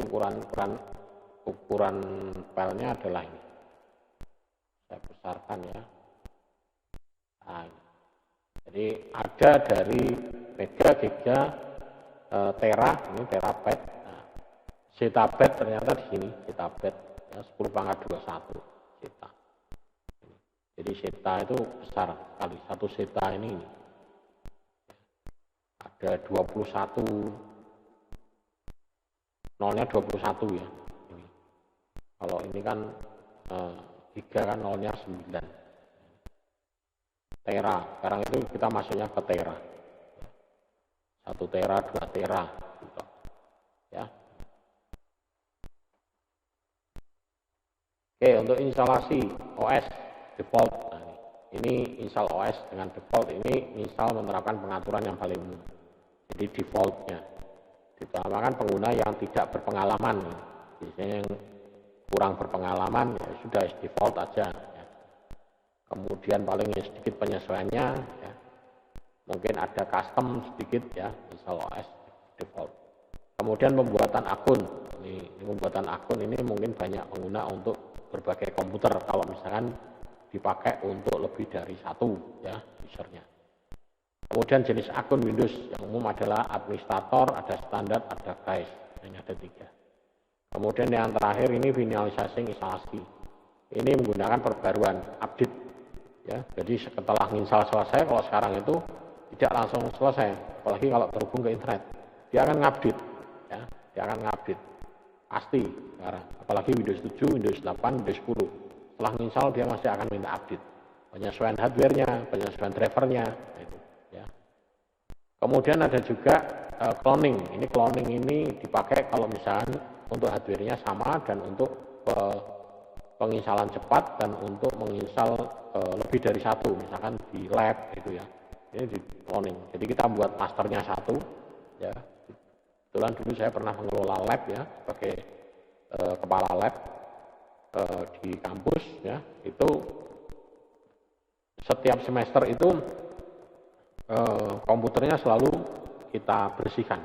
ukuran filenya adalah ini. Saya besarkan ya. Nah, ini. Jadi ada dari mega, giga, tera, ini terabyte. Nah, zettabyte ternyata di sini zettabyte ya, 10⁻21 zeta. Jadi zeta itu besar kali, 1 zeta ini ada 21, nolnya 21 ya. Ini. Kalau ini kan giga kan nolnya 9. Tera, sekarang itu kita masuknya ke tera. 1 tera, 2 tera gitu. Ya. Oke, untuk instalasi OS default. Nah, ini install OS dengan default, ini install menerapkan pengaturan yang paling umum. Jadi defaultnya ditambahkan pengguna yang tidak berpengalaman. Biasanya yang kurang berpengalaman ya sudah default aja. Kemudian paling sedikit penyesuaiannya ya. Mungkin ada custom sedikit ya, install OS default. Kemudian pembuatan akun. Ini pembuatan akun ini mungkin banyak pengguna untuk berbagai komputer kalau misalkan dipakai untuk lebih dari 1 ya usernya. Kemudian jenis akun Windows yang umum adalah administrator, ada standar, ada guys. Ini ada 3. Kemudian yang terakhir ini finalisasi instalasi. Ini menggunakan perbaruan update. Ya, jadi setelah install selesai, kalau sekarang itu tidak langsung selesai, apalagi kalau terhubung ke internet, dia akan ngupdate, ya, dia akan ngupdate, pasti sekarang, apalagi Windows 7, Windows 8, Windows 10, setelah install dia masih akan minta update, penyesuaian hardware-nya, penyesuaian driver-nya, itu, ya. Kemudian ada juga cloning, ini dipakai kalau misalnya untuk hardware-nya sama dan untuk penginstalan cepat dan untuk menginstal lebih dari 1, misalkan di lab gitu ya, ini di cloning. Jadi kita buat masternya 1 ya. Kebetulan dulu saya pernah mengelola lab ya sebagai kepala lab di kampus ya. Itu setiap semester itu komputernya selalu kita bersihkan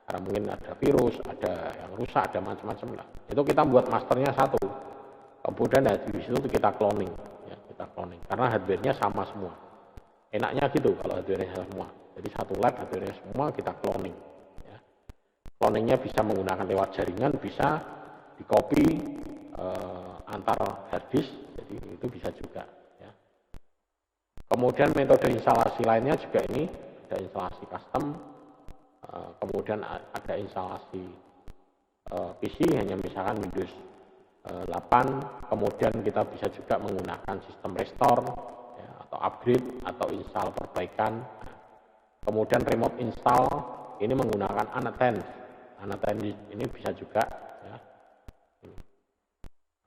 karena mungkin ada virus, ada yang rusak, ada macam-macam lah. Itu kita buat masternya 1. Kemudian dari situ kita cloning, ya, karena hardware-nya sama semua. Enaknya gitu kalau hardware-nya sama semua. Jadi satu lab hardware semua kita cloning. Ya. Cloningnya bisa menggunakan lewat jaringan, bisa di copy antar hard disk, jadi itu bisa juga. Ya. Kemudian metode instalasi lainnya juga ini ada instalasi custom, kemudian ada instalasi PC hanya misalkan Windows 8, kemudian kita bisa juga menggunakan sistem restore ya, atau upgrade atau install perbaikan. Kemudian remote install ini menggunakan unattended. Unattended ini bisa juga ya.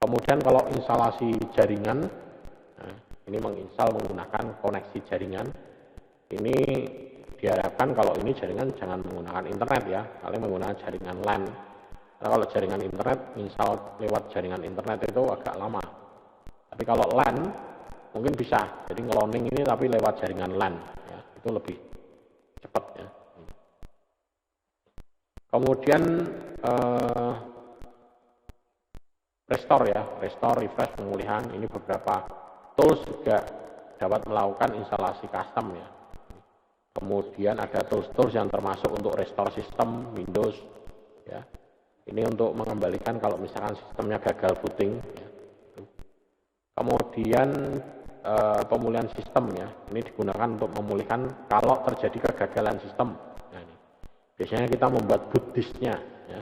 Kemudian kalau instalasi jaringan, nah, ini menginstal menggunakan koneksi jaringan. Ini diharapkan kalau ini jaringan jangan menggunakan internet ya, kalian menggunakan jaringan LAN. Karena kalau jaringan internet, install lewat jaringan internet itu agak lama. Tapi kalau LAN mungkin bisa, jadi ngeloning ini tapi lewat jaringan LAN, ya, itu lebih cepat ya. Kemudian restore ya, restore, refresh, pemulihan, ini beberapa tools juga dapat melakukan instalasi custom ya. Kemudian ada tools-tools yang termasuk untuk restore sistem Windows ya. Ini untuk mengembalikan kalau misalkan sistemnya gagal booting ya. Kemudian pemulihan sistem ya, ini digunakan untuk memulihkan kalau terjadi kegagalan sistem. Nah, ini. Biasanya kita membuat boot disknya ya.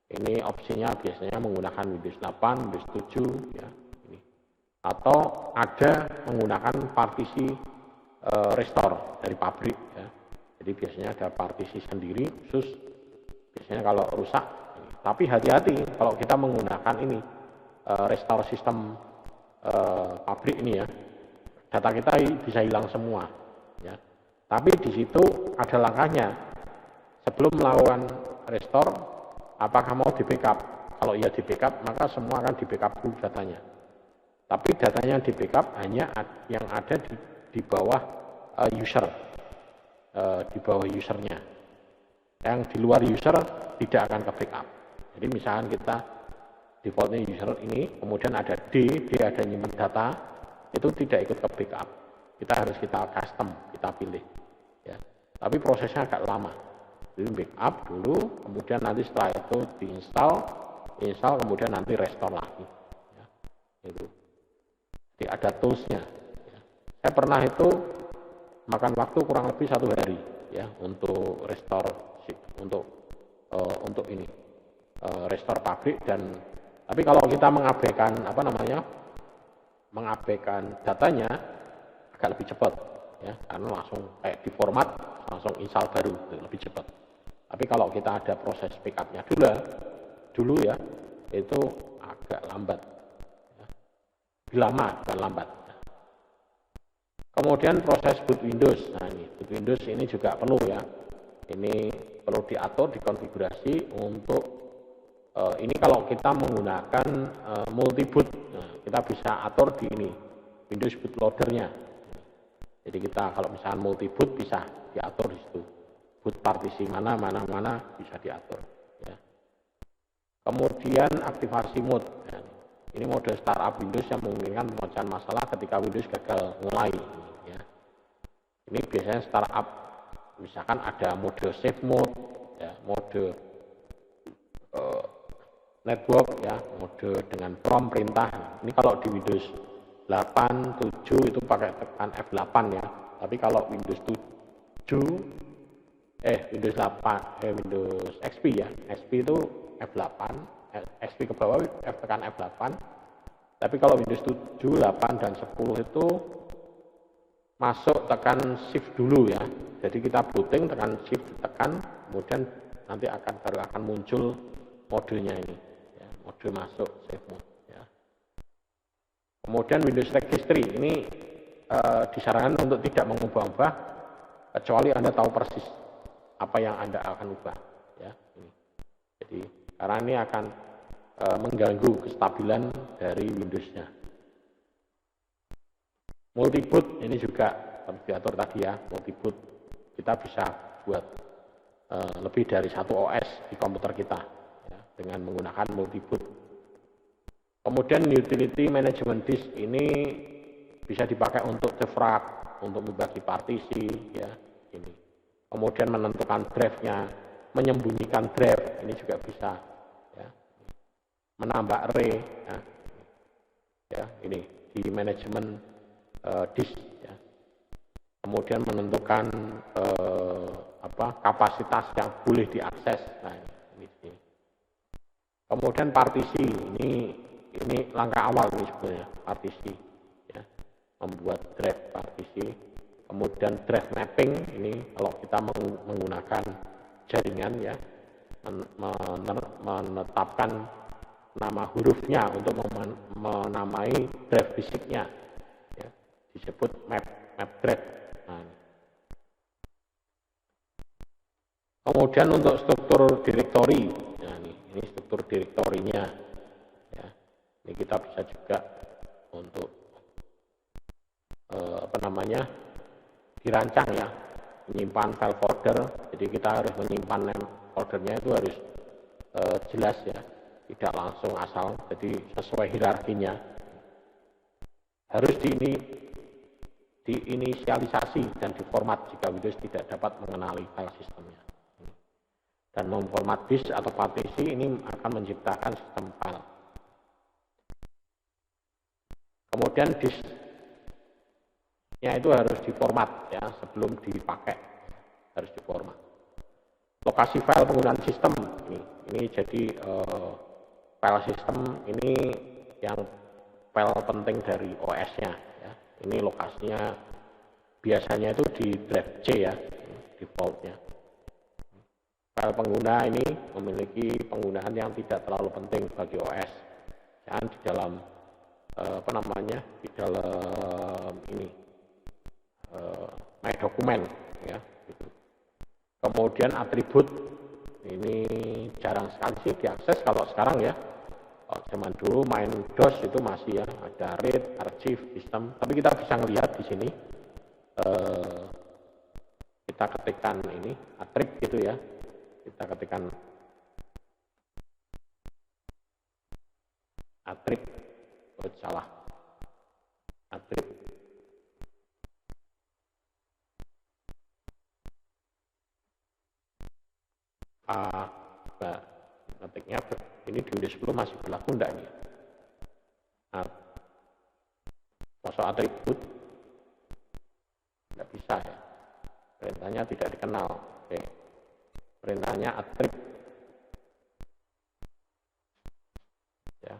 Ini opsinya biasanya menggunakan Windows 8, Windows 7 ya. Ini. Atau ada menggunakan partisi restore dari pabrik ya. Jadi biasanya ada partisi sendiri khusus biasanya kalau rusak. Tapi hati-hati kalau kita menggunakan ini restore sistem pabrik ini ya, data kita bisa hilang semua ya. Tapi di situ ada langkahnya. Sebelum melakukan restore, apakah mau di backup? Kalau iya di backup, maka semua akan di backup dulu datanya. Tapi datanya di backup hanya yang ada di bawah user, di bawah usernya. Yang di luar user tidak akan ke backup. Jadi misalkan kita defaultnya user ini, kemudian ada D ada nyimpen data, itu tidak ikut ke backup. Kita custom, kita pilih. Ya. Tapi prosesnya agak lama. Jadi backup dulu, kemudian nanti setelah itu install, kemudian nanti restore lagi. Ya. Itu. Jadi ada toolsnya. Ya. Saya pernah itu makan waktu kurang lebih 1 hari ya untuk restore, untuk ini restore pabrik. Dan tapi kalau kita mengabaikan mengabaikan datanya agak lebih cepat ya, karena langsung kayak di format langsung install baru, lebih cepat. Tapi kalau kita ada proses backupnya dulu ya, itu agak lambat ya. Lama dan lambat. Kemudian proses boot Windows. Nah, ini boot Windows ini juga perlu ya. Ini perlu diatur, dikonfigurasi untuk ini kalau kita menggunakan multi boot, nah, kita bisa atur di ini Windows bootloader-nya. Jadi kita kalau misalnya multi boot bisa diatur di situ. Boot partisi mana bisa diatur. Ya. Kemudian aktivasi mode. Ya. Ini mode startup Windows yang memungkinkan pemecahan masalah ketika Windows gagal mulai. Ya. Ini biasanya startup, misalkan ada mode save mode, ya, mode network, ya, mode dengan prompt perintah. Ini kalau di Windows 8, 7 itu pakai tekan F8 ya. Tapi kalau Windows 7 Windows 8 Windows XP ya, XP itu F8, XP ke bawah tekan F8. Tapi kalau Windows 7, 8 dan 10 itu masuk tekan shift dulu ya. Jadi kita booting tekan shift, tekan, kemudian nanti baru akan muncul modenya ini ya, mode masuk save mode ya. Kemudian Windows Registry ini disarankan untuk tidak mengubah-ubah kecuali Anda tahu persis apa yang Anda akan ubah ya. Jadi karena ini akan mengganggu kestabilan dari Windows-nya. Multi boot ini juga diatur tadi ya, multi boot kita bisa buat lebih dari satu OS di komputer kita ya, dengan menggunakan multi boot. Kemudian utility management disk ini bisa dipakai untuk defrag, untuk membagi partisi ya. ini. Kemudian menentukan drive-nya, menyembunyikan drive, ini juga bisa. Ya. Menambah array, ya ini di manajemen disk. Ya. Kemudian menentukan kapasitas yang boleh diakses. Nah, ini. Kemudian partisi, ini langkah awal ini sebenarnya, partisi. Ya. Membuat drive partisi. Kemudian drive mapping, ini kalau kita menggunakan jaringan, ya, menetapkan nama hurufnya untuk menamai drive fisiknya, ya, disebut map drive. Nah, kemudian untuk struktur direktori, nah, ini struktur direktorinya, ya, ini kita bisa juga untuk dirancang, ya, menyimpan file folder. Jadi kita harus menyimpan foldernya itu harus jelas, ya, tidak langsung asal, jadi sesuai hierarkinya. Harus diinisialisasi dan diformat jika Windows tidak dapat mengenali file sistemnya. Dan memformat disk atau partisi ini akan menciptakan sistem file. Kemudian disknya itu harus diformat, ya, sebelum dipakai, harus diformat. Lokasi file penggunaan sistem, ini jadi file sistem ini yang file penting dari OS-nya, ya. Ini lokasinya biasanya itu di drive C, ya, defaultnya. File pengguna ini memiliki penggunaan yang tidak terlalu penting bagi OS, dan di dalam di dalam ini my document, ya, gitu. Kemudian atribut ini jarang sekali sih diakses kalau sekarang, ya. Kalau zaman dulu main DOS itu masih, ya, ada read, archive, system. Tapi kita bisa melihat di sini, kita ketikkan ini attrib gitu, ya. Kita ketikkan attrib, salah, attrib. Ketiknya ini di Windows 10 masih berlaku enggak ini? Nah, masuk atribut enggak bisa, ya. Perintahnya tidak dikenal. Oke. Perintahnya attrib, ya.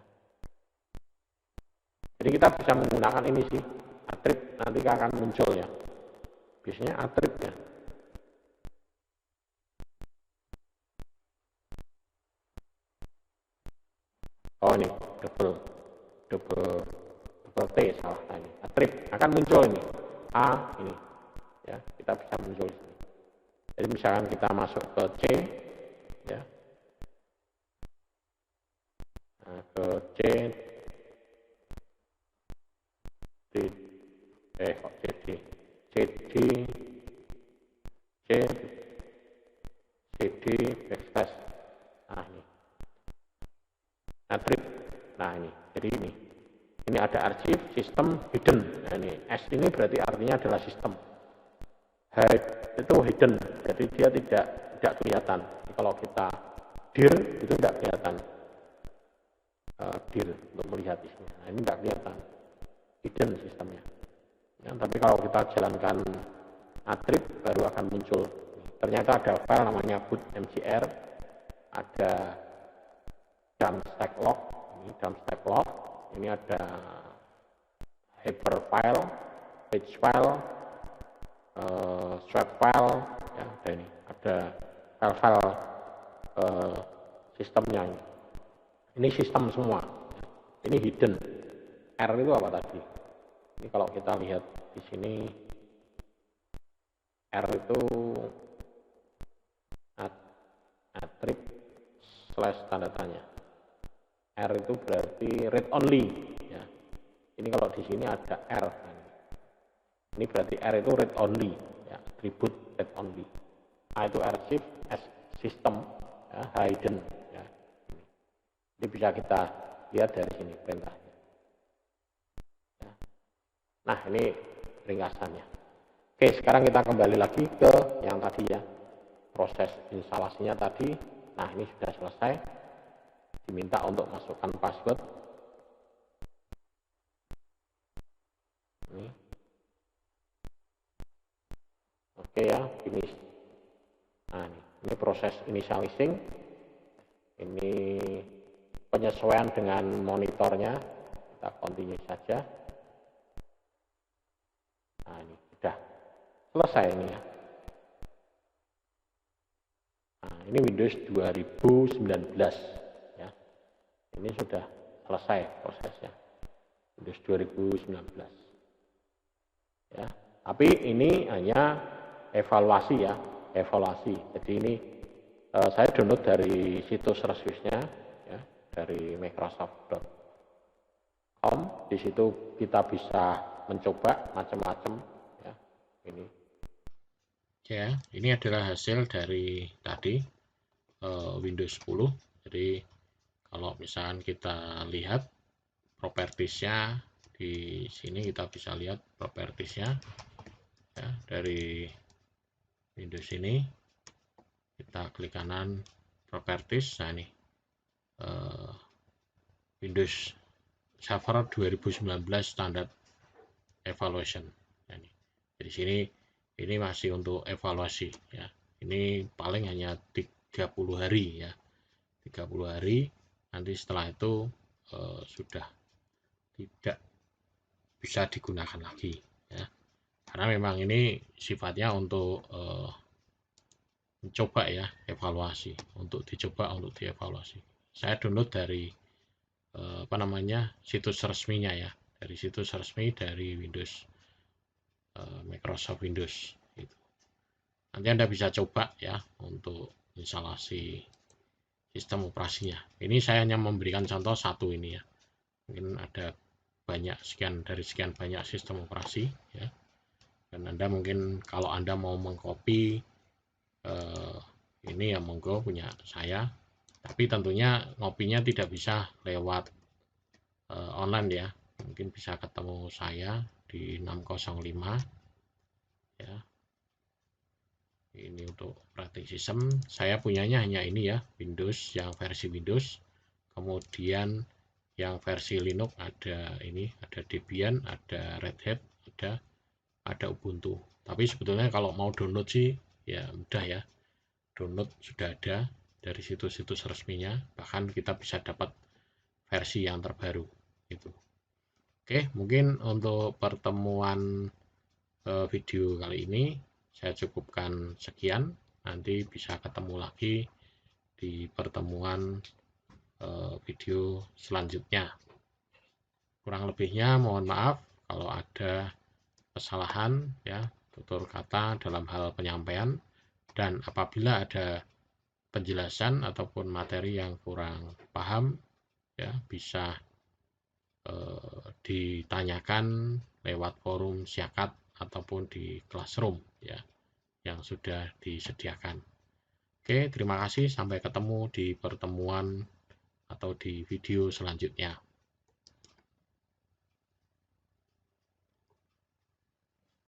Jadi kita bisa menggunakan ini sih, attrib, nanti akan muncul, ya. Biasanya attrib, ya. Oh, ini double T, salah ini. Attrib akan muncul ini. Ini, ya, kita bisa muncul di sini. Jadi misalkan kita masuk ke C, ya. Nah, ke C CD backslash. Nah, ini attrib. Nah, ini jadi ini ada arsip, sistem, hidden. Nah, ini S ini berarti artinya adalah sistem. Hide itu hidden, jadi dia tidak kelihatan. Jadi kalau kita dir itu tidak kelihatan, dir untuk melihat isinya. Nah, ini tidak kelihatan, hidden sistemnya. Ya, tapi kalau kita jalankan attrib baru akan muncul. Ternyata ada file namanya boot mgr, ada dump stack log, ini ada hyper file, page file, swap file, ya, ada file-file sistemnya ini. Ini sistem semua. Ini hidden. R itu apa tadi? Ini kalau kita lihat di sini, R itu attrib slash tanda tanya. R itu berarti read only, ya. Ini kalau di sini ada R. Ini berarti R itu read only, ya, atribut read only. A itu archive, S system, ya, hidden, ya. Ini bisa kita lihat dari sini perintahnya. Ya. Nah, ini ringkasannya. Oke, sekarang kita kembali lagi ke yang tadi ya, proses instalasinya tadi. Nah, ini sudah selesai, diminta untuk masukkan password. Ini. Oke ya, finish. Nah, ini proses initializing. Ini penyesuaian dengan monitornya, kita continue saja. Nah, ini sudah selesai ini ya. Nah, ini Windows 2019 ya. Ini sudah selesai prosesnya. Windows 2019. Ya. Tapi ini hanya evaluasi ya, evaluasi. Jadi ini saya download dari situs resminya ya, dari Microsoft.com. Di situ kita bisa mencoba macam-macam ya. Ini. Ya, ini adalah hasil dari tadi Windows 10. Jadi kalau misalkan kita lihat propertiesnya di sini, kita bisa lihat propertiesnya ya, dari Windows ini. Kita klik kanan properties. Nah ini Windows Server 2019 Standard Evaluation. Nah, ini di sini ini masih untuk evaluasi ya. Ini paling hanya 30 hari ya. 30 hari, nanti setelah itu sudah tidak bisa digunakan lagi ya. Karena memang ini sifatnya untuk mencoba ya, evaluasi, untuk dicoba, untuk dievaluasi. Saya download dari situs resminya ya, dari situs resmi dari Windows Microsoft Windows gitu. Nanti Anda bisa coba ya untuk instalasi sistem operasinya. Ini saya hanya memberikan contoh satu ini ya. Mungkin ada banyak dari sekian banyak sistem operasi ya. Dan Anda mungkin kalau Anda mau mengcopy ini ya monggo, punya saya. Tapi tentunya ngopinya tidak bisa lewat online ya. Mungkin bisa ketemu saya di 605 ya. Ini untuk operating system. Saya punyanya hanya ini ya, Windows, yang versi Windows. Kemudian yang versi Linux ada ini, ada Debian, ada Red Hat, ada Ubuntu. Tapi sebetulnya kalau mau download sih ya mudah ya. Download sudah ada dari situs-situs resminya, bahkan kita bisa dapat versi yang terbaru itu. Oke, mungkin untuk pertemuan video kali ini saya cukupkan sekian. Nanti bisa ketemu lagi di pertemuan video selanjutnya. Kurang lebihnya mohon maaf kalau ada kesalahan ya, tutur kata dalam hal penyampaian, dan apabila ada penjelasan ataupun materi yang kurang paham ya, bisa ditanyakan lewat forum Syakat ataupun di Classroom ya, yang sudah disediakan. Oke, terima kasih, sampai ketemu di pertemuan atau di video selanjutnya.